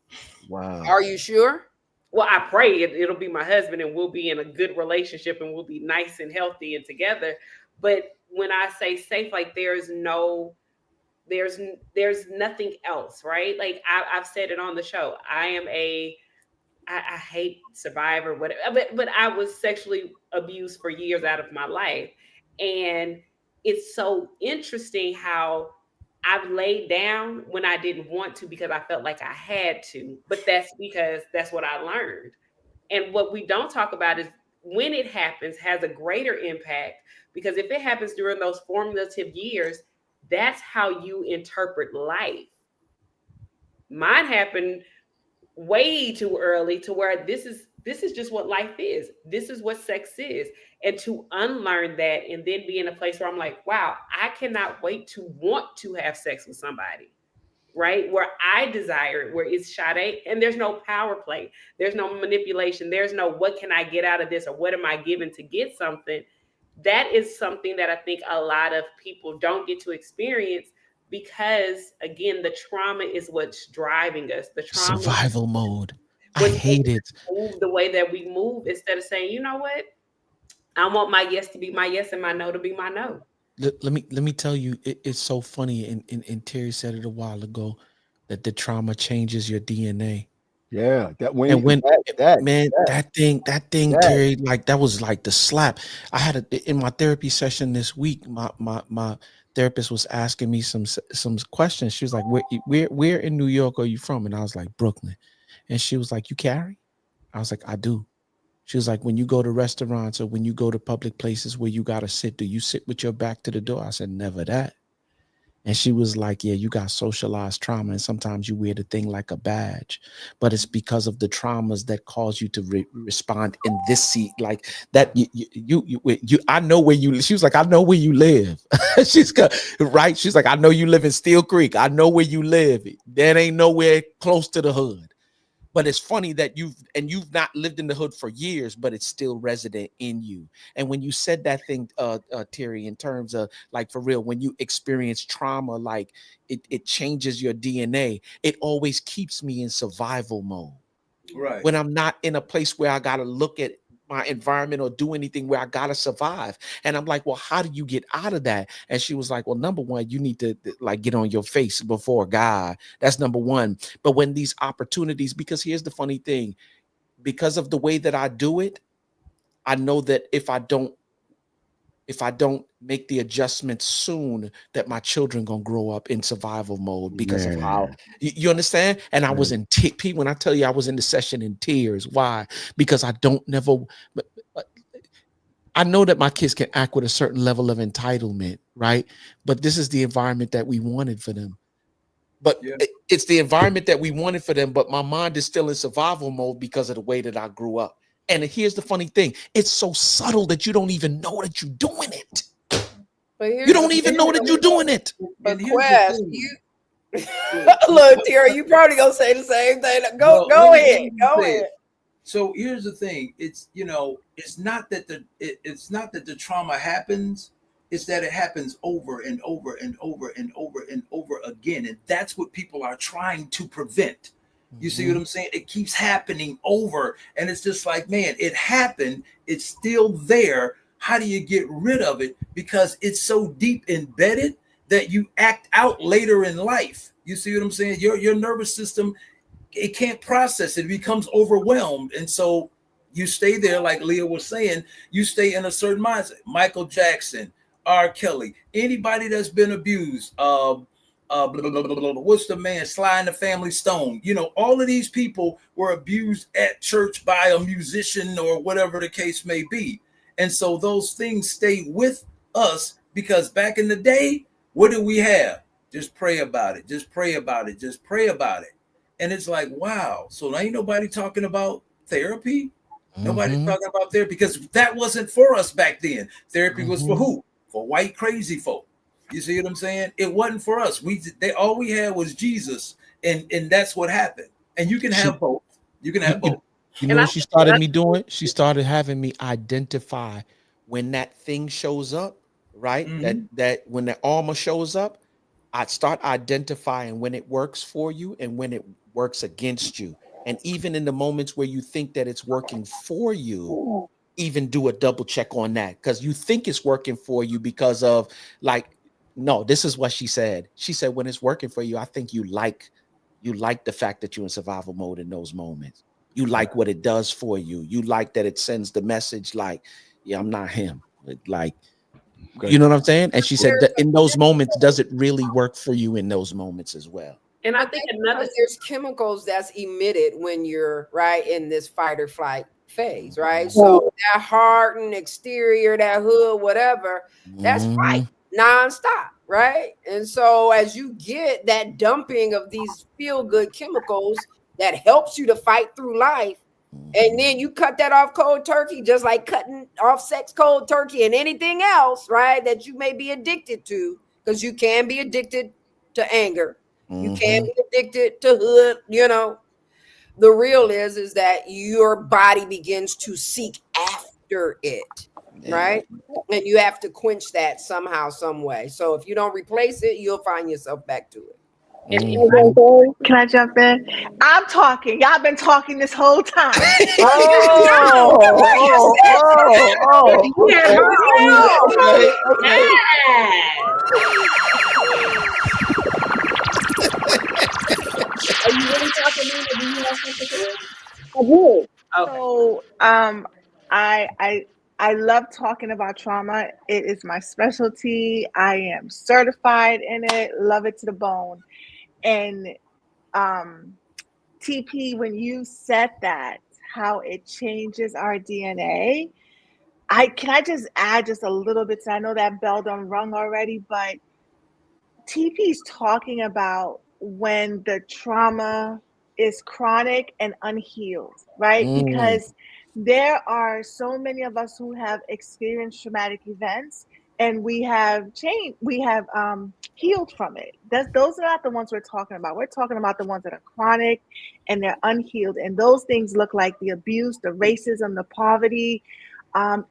Wow. Are you sure? Well, I pray it'll be my husband and we'll be in a good relationship and we'll be nice and healthy and together. But when I say safe, like there's nothing else, right? Like I've said it on the show. I hate Survivor, whatever, but I was sexually abused for years out of my life. And it's so interesting how I've laid down when I didn't want to because I felt like I had to. But that's because that's what I learned. And what we don't talk about is when it happens has a greater impact because if it happens during those formative years, that's how you interpret life. Mine happened way too early to where this is just what life is. This is what sex is. And to unlearn that and then be in a place where I'm like, wow, I cannot wait to want to have sex with somebody. Right? Where I desire it, where it's Sade, and there's no power play. There's no manipulation. There's no what can I get out of this or what am I given to get something. That is something that I think a lot of people don't get to experience because again, the trauma is what's driving us. The trauma Survival mode. I hate it. Move the way that we move instead of saying, you know what? I want my yes to be my yes and my no to be my no. Let me tell you, it's so funny. And Terry said it a while ago that the trauma changes your DNA. Yeah, that thing, Terry, like that was like the slap. I had in my therapy session this week. My therapist was asking me some questions. She was like, "Where in New York are you from?" And I was like, "Brooklyn." And she was like, "You carry?" I was like, "I do." She was like, "When you go to restaurants or when you go to public places where you gotta sit, do you sit with your back to the door?" I said, "Never that." And she was like, "Yeah, you got socialized trauma, and sometimes you wear the thing like a badge, but it's because of the traumas that cause you to respond in this seat like that. You I know where you." She was like, "I know where you live." She's right. She's like, "I know you live in Steel Creek. I know where you live. That ain't nowhere close to the hood." But it's funny that you've not lived in the hood for years, but it's still resident in you. And when you said that thing, Terry, in terms of like for real, when you experience trauma, like it changes your DNA. It always keeps me in survival mode. Right. When I'm not in a place where I got to look at my environment or do anything where I gotta survive. And I'm like, well, how do you get out of that? And she was like, well, number one, you need to like get on your face before God. That's number one. But when these opportunities, because here's the funny thing, because of the way that I do it, I know that if I don't make the adjustments soon, that my children gonna grow up in survival mode because of how you understand. And I was in Pete, when I tell you I was in the session in tears. Why? Because I know that my kids can act with a certain level of entitlement, right? But this is the environment that we wanted for them. But it's the environment that we wanted for them, but my mind is still in survival mode because of the way that I grew up. And here's the funny thing. It's so subtle that you don't even know that you're doing it. You don't even know that you're doing it. But Quest, look, Terry, you probably gonna say the same thing. Go ahead. So here's the thing. It's, it's not that the trauma happens. It's that it happens over and over and over and over and over again. And that's what people are trying to prevent. You see what I'm saying? It keeps happening over. And it's just like, man, it happened. It's still there. How do you get rid of it? Because it's so deep embedded that you act out later in life. You see what I'm saying? Your nervous system, it can't process it. It becomes overwhelmed. And so you stay there, like Leah was saying, you stay in a certain mindset. Michael Jackson, R. Kelly, anybody that's been abused, what's the man, Sly and the Family Stone, all of these people were abused at church by a musician or whatever the case may be. And so those things stay with us because back in the day, what did we have? Just pray about it. Just pray about it. Just pray about it. And it's like, wow. So ain't nobody talking about therapy. Nobody's talking about therapy because that wasn't for us back then. Therapy was for who? For white crazy folk. You see what I'm saying? It wasn't for us. All we had was Jesus, and that's what happened. And you can have both. You can have both. You know what she started me doing? She started having me identify when that thing shows up, right? That when the armor shows up, I'd start identifying when it works for you and when it works against you. And even in the moments where you think that it's working for you, even do a double check on that, because you think it's working for you because of like, no, this is what she said. She said, when it's working for you, I think you like the fact that you're in survival mode in those moments. You like what it does for you. You like that it sends the message like, yeah, I'm not him. Like, you know what I'm saying? And she said that in those moments, does it really work for you in those moments as well? And I think another, there's chemicals that's emitted when you're right in this fight or flight phase, right? So that hardened exterior, that hood, whatever, that's fight nonstop, right? And so as you get that dumping of these feel-good chemicals that helps you to fight through life, and then you cut that off cold turkey, just like cutting off sex cold turkey and anything else, right? That you may be addicted to, because you can be addicted to anger. You can't be addicted to hood, you know. The real is that your body begins to seek after it, right? And you have to quench that somehow, some way. So if you don't replace it, you'll find yourself back to it. Can I jump in? I'm talking. Y'all been talking this whole time. Are you really talking, Nina? Do you have something to add? I do. Okay. So, I love talking about trauma. It is my specialty. I am certified in it. Love it to the bone. And TP, when you said that, how it changes our DNA, can I just add just a little bit? So I know that bell done rung already, but TP's talking about when the trauma is chronic and unhealed, right? Because there are so many of us who have experienced traumatic events and we have healed from it. Those are not the ones we're talking about. We're talking about the ones that are chronic and they're unhealed. And those things look like the abuse, the racism, the poverty,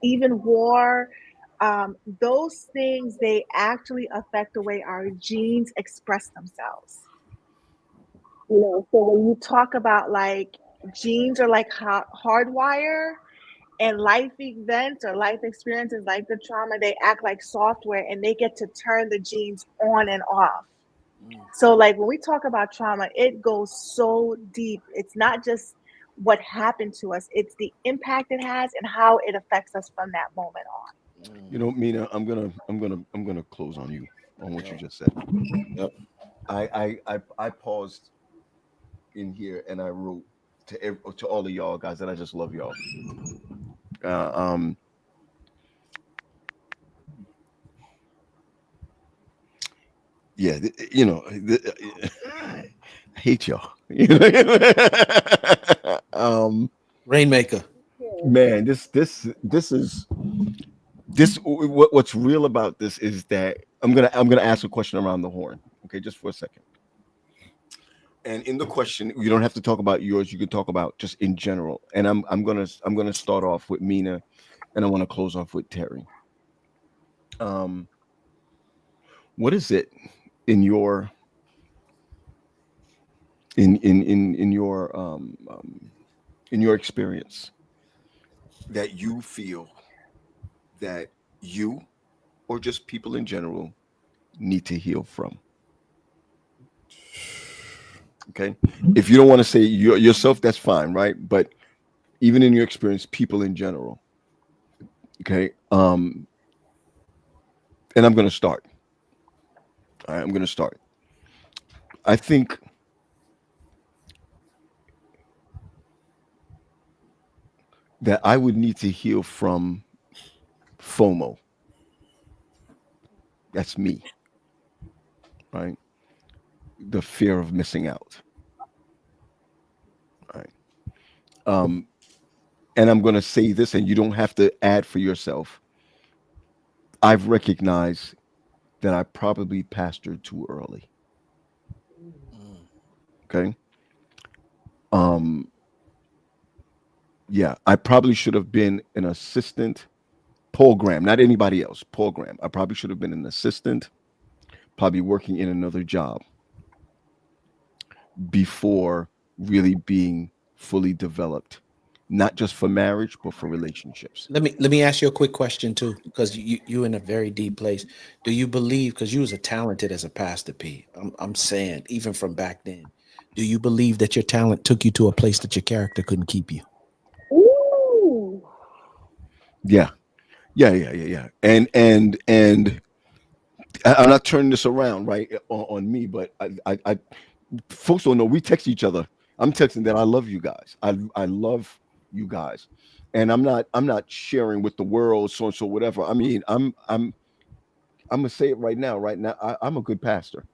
even war. Those things, they actually affect the way our genes express themselves. You know, so when you talk about like genes are like hardwire, and life events or life experiences like the trauma, they act like software and they get to turn the genes on and off. So like when we talk about trauma, it goes so deep. It's not just what happened to us, it's the impact it has and how it affects us from that moment on. You know, Mina, I'm gonna close on you on what you just said. Yep. I paused in here and I wrote to all of y'all guys that I just love y'all. Yeah, you know, I hate y'all. Rainmaker. Man, what's real about this is that I'm gonna ask a question around the horn. Okay, just for a second. And in the question, you don't have to talk about yours. You can talk about just in general. And I'm gonna start off with Mina, and I want to close off with Terry. What is it in your in your experience that you feel that you or just people in general need to heal from? Okay, if you don't want to say yourself, that's fine, right? But even in your experience, people in general. Okay, and I'm going to start. All right, I'm going to start. I think that I would need to heal from FOMO. That's me, right? The fear of missing out. Right. And I'm going to say this, and you don't have to add for yourself. I've recognized that I probably pastored too early. Okay. Yeah, I probably should have been an assistant. Paul Graham, not anybody else. Paul Graham. I probably should have been an assistant, probably working in another job before really being fully developed, not just for marriage, but for relationships. Let me ask you a quick question too, because you in a very deep place. Do you believe, because you was a talented as a pastor, P? I'm saying even from back then, do you believe that your talent took you to a place that your character couldn't keep you? Ooh. Yeah, yeah. And I'm not turning this around right on me, but I folks don't know we text each other. I'm texting that I love you guys. I love you guys, and I'm not sharing with the world so and so whatever. I mean, I'm gonna say it right now. Right now, I'm a good pastor.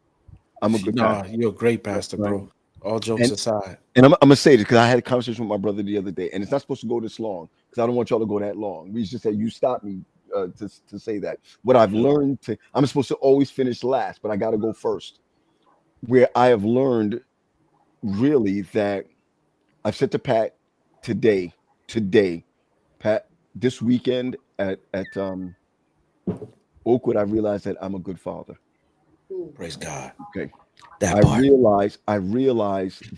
I'm a good No, pastor. you're a great pastor, Right. bro. All jokes And aside. and I'm gonna say this because I had a conversation with my brother the other day, and it's not supposed to go this long because I don't want y'all to go that long. We just said you stop me to say that. What I've learned I'm supposed to always finish last, but I got to go first. Where I have learned really that I've said to Pat today, Pat, this weekend at Oakwood, I realized that I'm a good father. Praise God. Okay. That I part. realize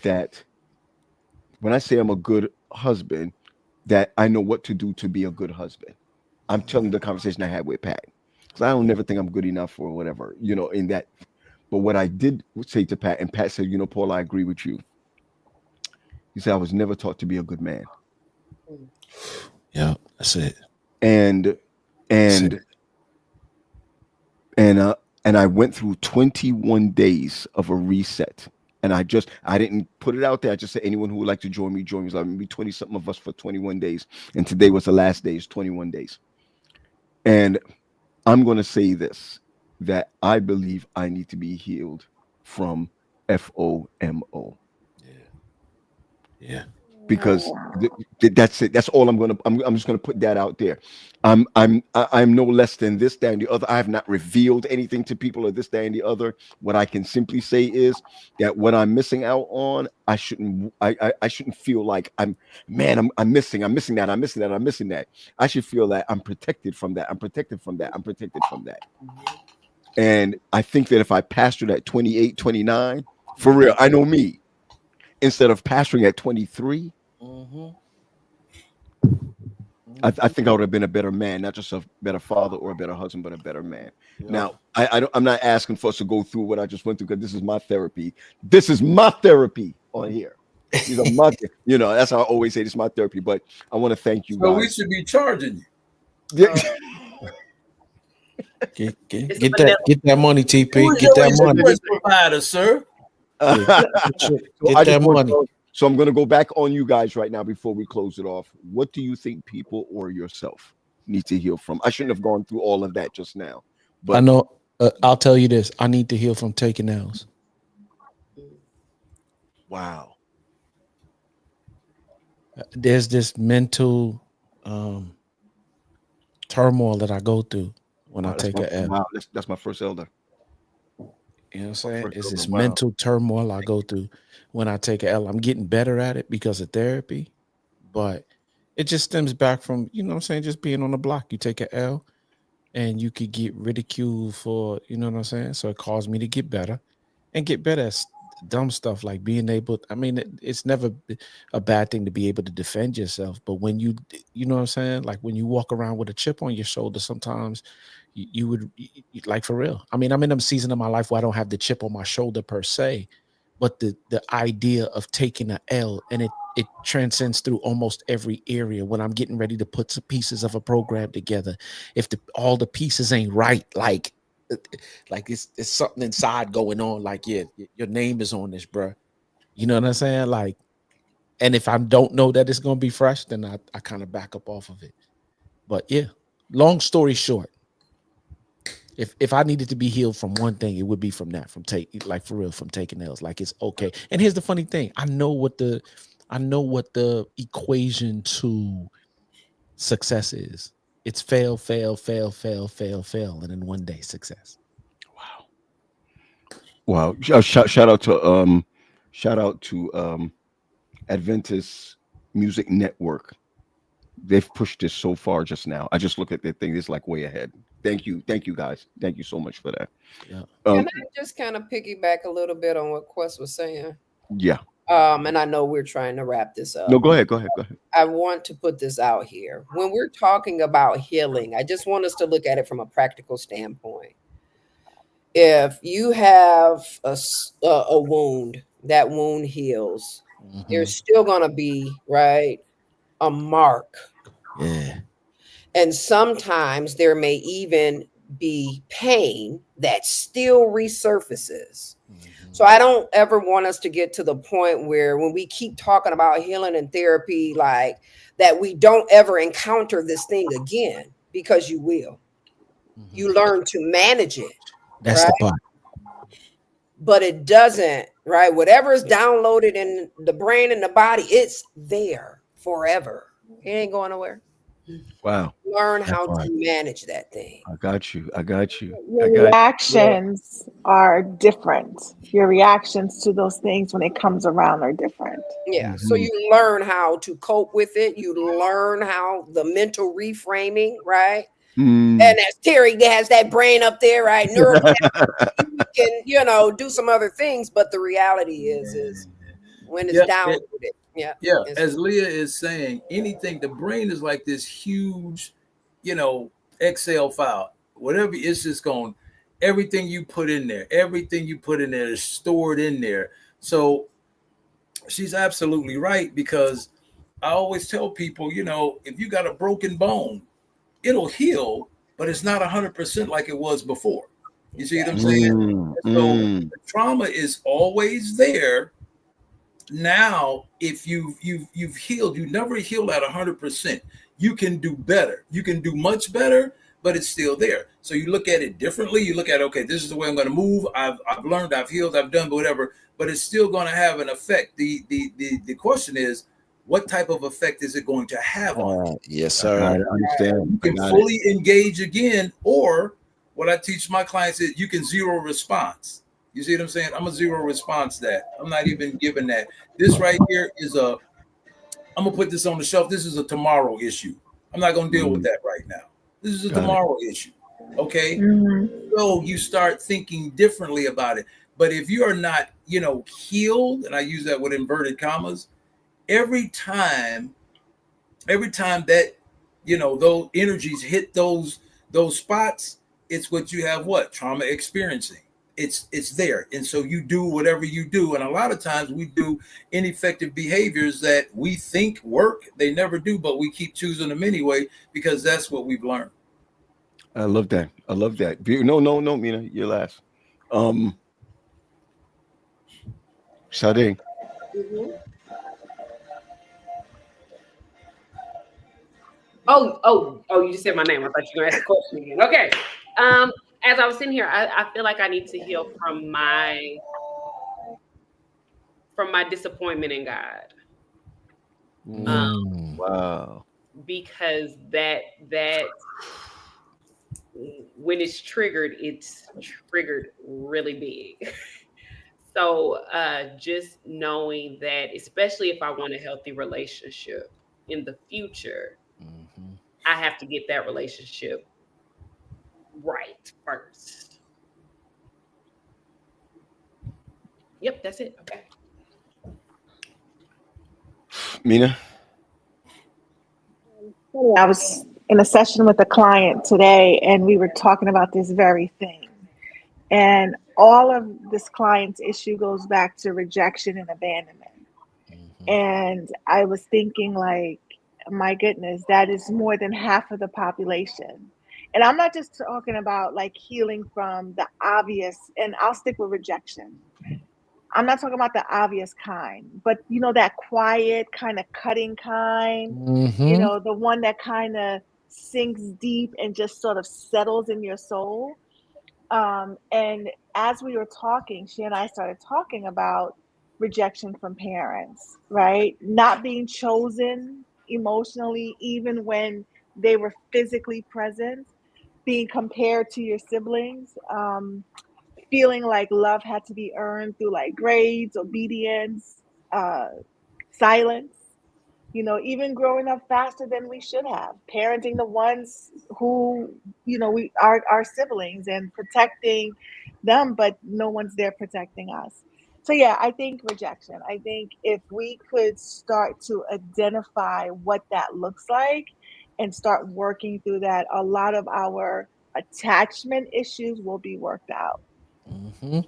that when I say I'm a good husband, that I know what to do to be a good husband. I'm telling the conversation I had with Pat. Because I don't never think I'm good enough or whatever, in that. But what I did say to Pat, and Pat said, Paul, I agree with you. He said, I was never taught to be a good man. Yeah, that's it. And That's it. and and uh and I went through 21 days of a reset. And I didn't put it out there. I just said anyone who would like to join me, join me. So I'm gonna be 20 something of us for 21 days. And today was the last day, it's 21 days. And I'm gonna say this, that I believe I need to be healed from FOMO. Yeah. Because that's it. That's all I'm just gonna put that out there. I'm no less than this, that, and the other. I have not revealed anything to people or this, that, and the other. What I can simply say is that what I'm missing out on, I shouldn't feel like I'm missing that, I'm missing that. I should feel that I'm protected from that. I'm protected from that. I'm protected from that. And I think that if I pastored at 28, 29, for real, I know me, instead of pastoring at 23, I think I would have been a better man, not just a better father or a better husband, but a better man. Yeah. Now, I'm not asking for us to go through what I just went through because this is my therapy. This is my therapy on here. These are my, that's how I always say this is my therapy. But I want to thank you So guys. we should be charging you. Yeah. Get that money, TP. Who is Get that your money. insurance provider, sir? Get I that just want money. So I'm going to go back on you guys right now before we close it off. What do you think people or yourself need to heal from? I shouldn't have gone through all of that just now. But I know. I'll tell you this. I need to heal from taking L's. Wow. There's this mental turmoil that I go through when I take an L. Wow, that's my first elder. You know what I'm saying? It's this Wow. mental turmoil I go through when I take an L. I'm getting better at it because of therapy, but it just stems back from, just being on the block. You take an L and you could get ridiculed for, so it caused me to get better at dumb stuff like being able, it's never a bad thing to be able to defend yourself, but when you like when you walk around with a chip on your shoulder, sometimes you would, like, for real. I'm in a season of my life where I don't have the chip on my shoulder per se, but the idea of taking an L, and it transcends through almost every area. When I'm getting ready to put some pieces of a program together, if all the pieces ain't right, like it's something inside going on, like, yeah, your name is on this, bro. You know what I'm saying? Like, and if I don't know that it's gonna be fresh, then I kind of back up off of it. But yeah, long story short, if I needed to be healed from one thing, it would be from that, from taking L's. Like, it's okay. And here's the funny thing: I know what the equation to success is. It's fail, fail, fail, fail, fail, fail, and then one day success. Wow. Shout out to Adventist Music Network. they've pushed this so far just now. I just look at the thing, it's like way ahead. Thank you guys, thank you so much for that. Yeah. Can I just kind of piggyback a little bit on what Quest was saying? Yeah, And I know we're trying to wrap this up. no, go ahead. I want to put this out here. When we're talking about healing, I just want us to look at it from a practical standpoint. If you have a wound, that wound heals. There's still going to be, right, a mark. Yeah. And sometimes there may even be pain that still resurfaces. So I don't ever want us to get to the point where when we keep talking about healing and therapy, like that, we don't ever encounter this thing again, because you will. You learn to manage it. That's right? the part. But it doesn't, right? Whatever is downloaded in the brain and the body, it's there forever. It ain't going nowhere. Wow. Learn how to manage that thing. I got you. Your reactions are different. Your reactions to those things when it comes around are different. Yeah. So you learn how to cope with it. You learn how the mental reframing, right? And as Terry has that brain up there, right? You can, do some other things, but the reality is when it's downloaded. Yeah. As Leah is saying, anything, the brain is like this huge, Excel file. Whatever, it's just going, everything you put in there is stored in there. So she's absolutely right, because I always tell people, if you got a broken bone, it'll heal, but it's not 100% like it was before. You see what I'm saying? So the trauma is always there. Now, if you've healed, you never heal at 100%. You can do better. You can do much better, but it's still there. So you look at it differently. You look at, okay, this is the way I'm going to move. I've learned, I've healed, I've done whatever, but it's still going to have an effect. The question is, what type of effect is it going to have on you? Yes, sir. I understand. You can fully engage again, or what I teach my clients is you can zero response. You see what I'm saying? I'm a zero response that. I'm not even giving that. This right here is I'm going to put this on the shelf. This is a tomorrow issue. I'm not going to deal with that right now. This is a tomorrow issue. Okay? So you start thinking differently about it. But if you are not, healed, and I use that with inverted commas, every time that, those energies hit those spots, it's what you have, trauma experiencing. It's there. And so you do whatever you do. And a lot of times we do ineffective behaviors that we think work. They never do, but we keep choosing them anyway, because that's what we've learned. I love that. No, Mina, you're last. Sade. Oh, you just said my name. I thought you were going to ask a question again. Okay. As I was sitting here, I feel like I need to heal from my disappointment in God. Wow. Because that when it's triggered really big. So just knowing that, especially if I want a healthy relationship in the future, I have to get that relationship right first. Yep, that's it. Okay. Mina? I was in a session with a client today, and we were talking about this very thing. And all of this client's issue goes back to rejection and abandonment. And I was thinking, like, my goodness, that is more than half of the population. And I'm not just talking about like healing from the obvious, and I'll stick with rejection. I'm not talking about the obvious kind, but that quiet kind of cutting kind, the one that kind of sinks deep and just sort of settles in your soul. And as we were talking, she and I started talking about rejection from parents, right? Not being chosen emotionally, even when they were physically present, being compared to your siblings, feeling like love had to be earned through like grades, obedience, silence. You know, even growing up faster than we should have, parenting the ones who, you know, we are our siblings and protecting them, but no one's there protecting us. So yeah, I think rejection. I think if we could start to identify what that looks like and start working through that, a lot of our attachment issues will be worked out. Mm-hmm.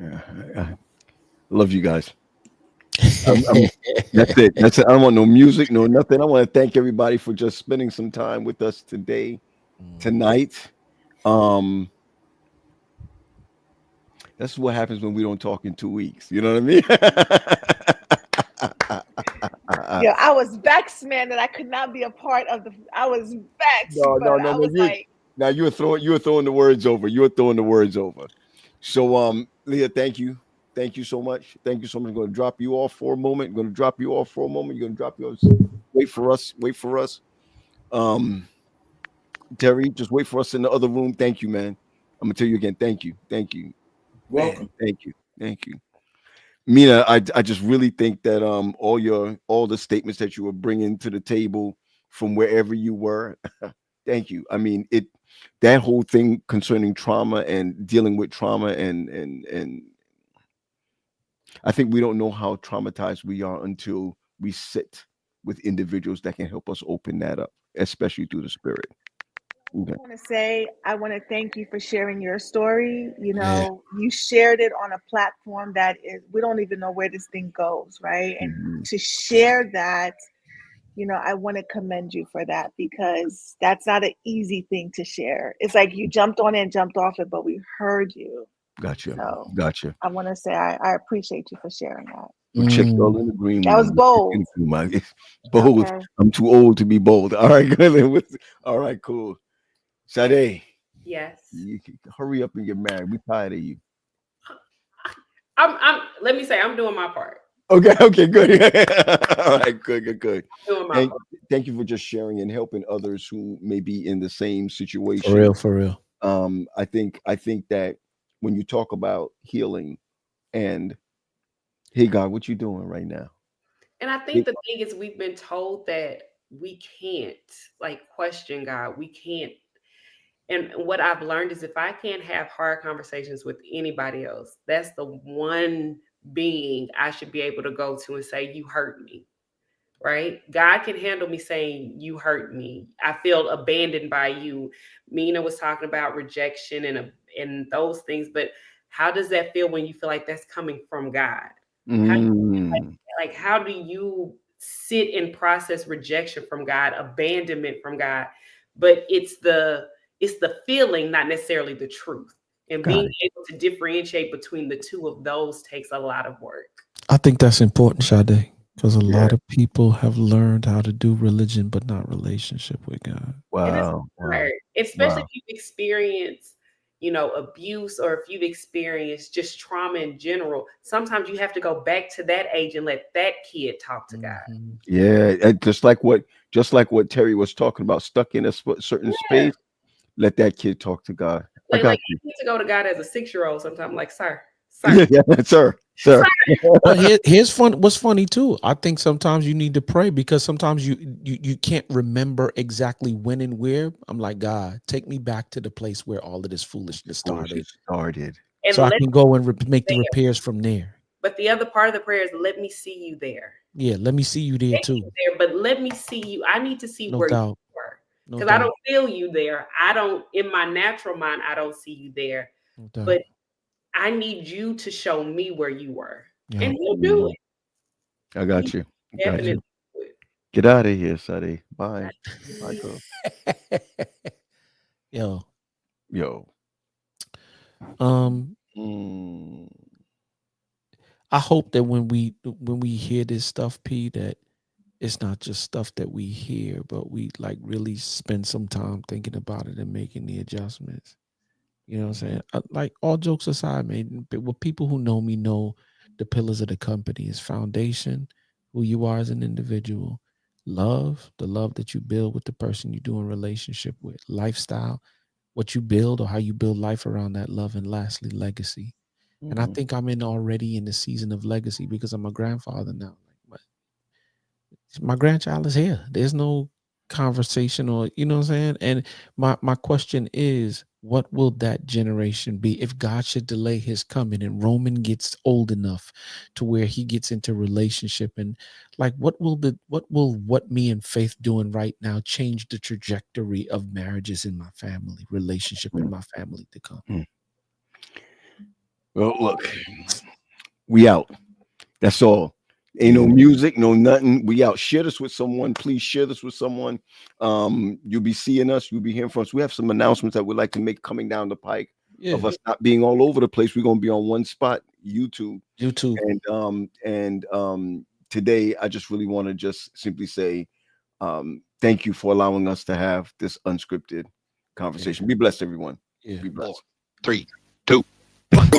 Yeah, I love you guys. That's it. That's it. I don't want no music, no nothing. I want to thank everybody for just spending some time with us today, tonight. Um, that's what happens when we don't talk in 2 weeks. You know what I mean? Yeah, I was vexed, man, that I could not be a part of the. I was vexed, No, no, but no, I no. was like, Now you were throwing the words over. You were throwing the words over. So Leah, thank you so much. Thank you so much. I'm going to drop you off for a moment. I'm going to drop you off for a moment. You're going to drop you off. Wait for us. Wait for us. Um, Terry, just wait for us in the other room. Thank you, man. I'm gonna tell you again. Thank you. Thank you. Man, Welcome. thank you. Thank you. Mina, I just really think that all the statements that you were bringing to the table from wherever you were, thank you. I mean, that whole thing concerning trauma and dealing with trauma and I think we don't know how traumatized we are until we sit with individuals that can help us open that up, especially through the spirit. Okay. I want to say, I want to thank you for sharing your story. You Yeah. know, you shared it on a platform that is, we don't even know where this thing goes, right? And Mhm. to share that, you know, I want to commend you for that because that's not an easy thing to share. It's like you jumped on it and jumped off it, but we heard you. Gotcha. So Gotcha. I want to say, I appreciate you for sharing that. We'll check y'all Mm. in the green That was room. We'll check in bold. the green room. It's bold. Okay. I'm too old to be bold. All right, good. All right, cool. Sade, Yes. hurry up and get married. We tired of you. Let me say, I'm doing my part. Okay, okay, good. All right, good. Doing my And part. thank you for just sharing and helping others who may be in the same For situation. real, for real. I think that when you talk about healing and hey God, what you doing right now? And I think It- the thing is, we've been told that we can't like question God. We can't. And what I've learned is if I can't have hard conversations with anybody else, that's the one being I should be able to go to and say, "You hurt me." Right? God can handle me saying, "You hurt me. I feel abandoned by you." Mina was talking about rejection and those things, but how does that feel when you feel like that's coming from God? How Mm, like how do you sit and process rejection from God, abandonment from God? But it's the feeling, not necessarily the truth. And got being it. able to differentiate between the two of those takes a lot of work. I think that's important, Sade, because a Yeah. lot of people have learned how to do religion, but not relationship with God. And it's Wow. Wow. hard, especially Wow. if you've experienced, abuse, or if you've experienced just trauma in general. Sometimes you have to go back to that age and let that kid talk to God. Mhm. Yeah, just like what Terry was talking about, stuck in a certain Yeah. space. Let that kid talk to God. I Like got I need to go to God as a 6-year-old sometimes. Like, sir, you. Yeah, sir, sir. sir. But here's fun. What's funny too? I think sometimes you need to pray because sometimes you can't remember exactly when and where. I'm like, God, take me back to the place where all of this foolishness started, Foolishness started. And so I let can go and make the there. repairs from there. But the other part of the prayer is let me see you there. Yeah, let me see you there Take too. you there, but let me see you. I need to see No where you doubt. were. No Because I doubt. don't feel you there. I don't, in my natural mind, I don't see you there. No doubt. But I need you to show me where you were. Yeah. And he'll do Mhm. it. I He got you. I got definitely you. do it. Get out of here, Sade. Bye. Bye, girl. Yo. Yo. Um. Mm. I hope that when we hear this stuff, P, that it's not just stuff that we hear, but we like really spend some time thinking about it and making the adjustments. You know what I'm saying? Like all jokes aside, man, but what people who know me know the pillars of the company is foundation, who you are as an individual, love, the love that you build with the person you do in relationship with, lifestyle, what you build or how you build life around that love, and lastly, legacy. And I Mhm. think I'm already in the season of legacy because I'm a grandfather now. Like My grandchild is here. There's no conversation, or you know what I'm saying. And my question is, what will that generation be if God should delay his coming and Roman gets old enough to where he gets into relationship? And like, what will what me and Faith doing right now change the trajectory of marriages in my family, relationship in my family to come? Well, look, we out. That's all. Ain't no music, no nothing. We out. Share this with someone. Please share this with someone. You'll be seeing us. You'll be hearing from us. We have some announcements that we'd like to make coming down the pike of us not being all over the place. We're gonna be on one spot, YouTube. And today I just really want to just simply say thank you for allowing us to have this unscripted conversation. Be blessed, everyone. Be blessed. 4, 3, 2, 1.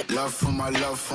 Love for my love for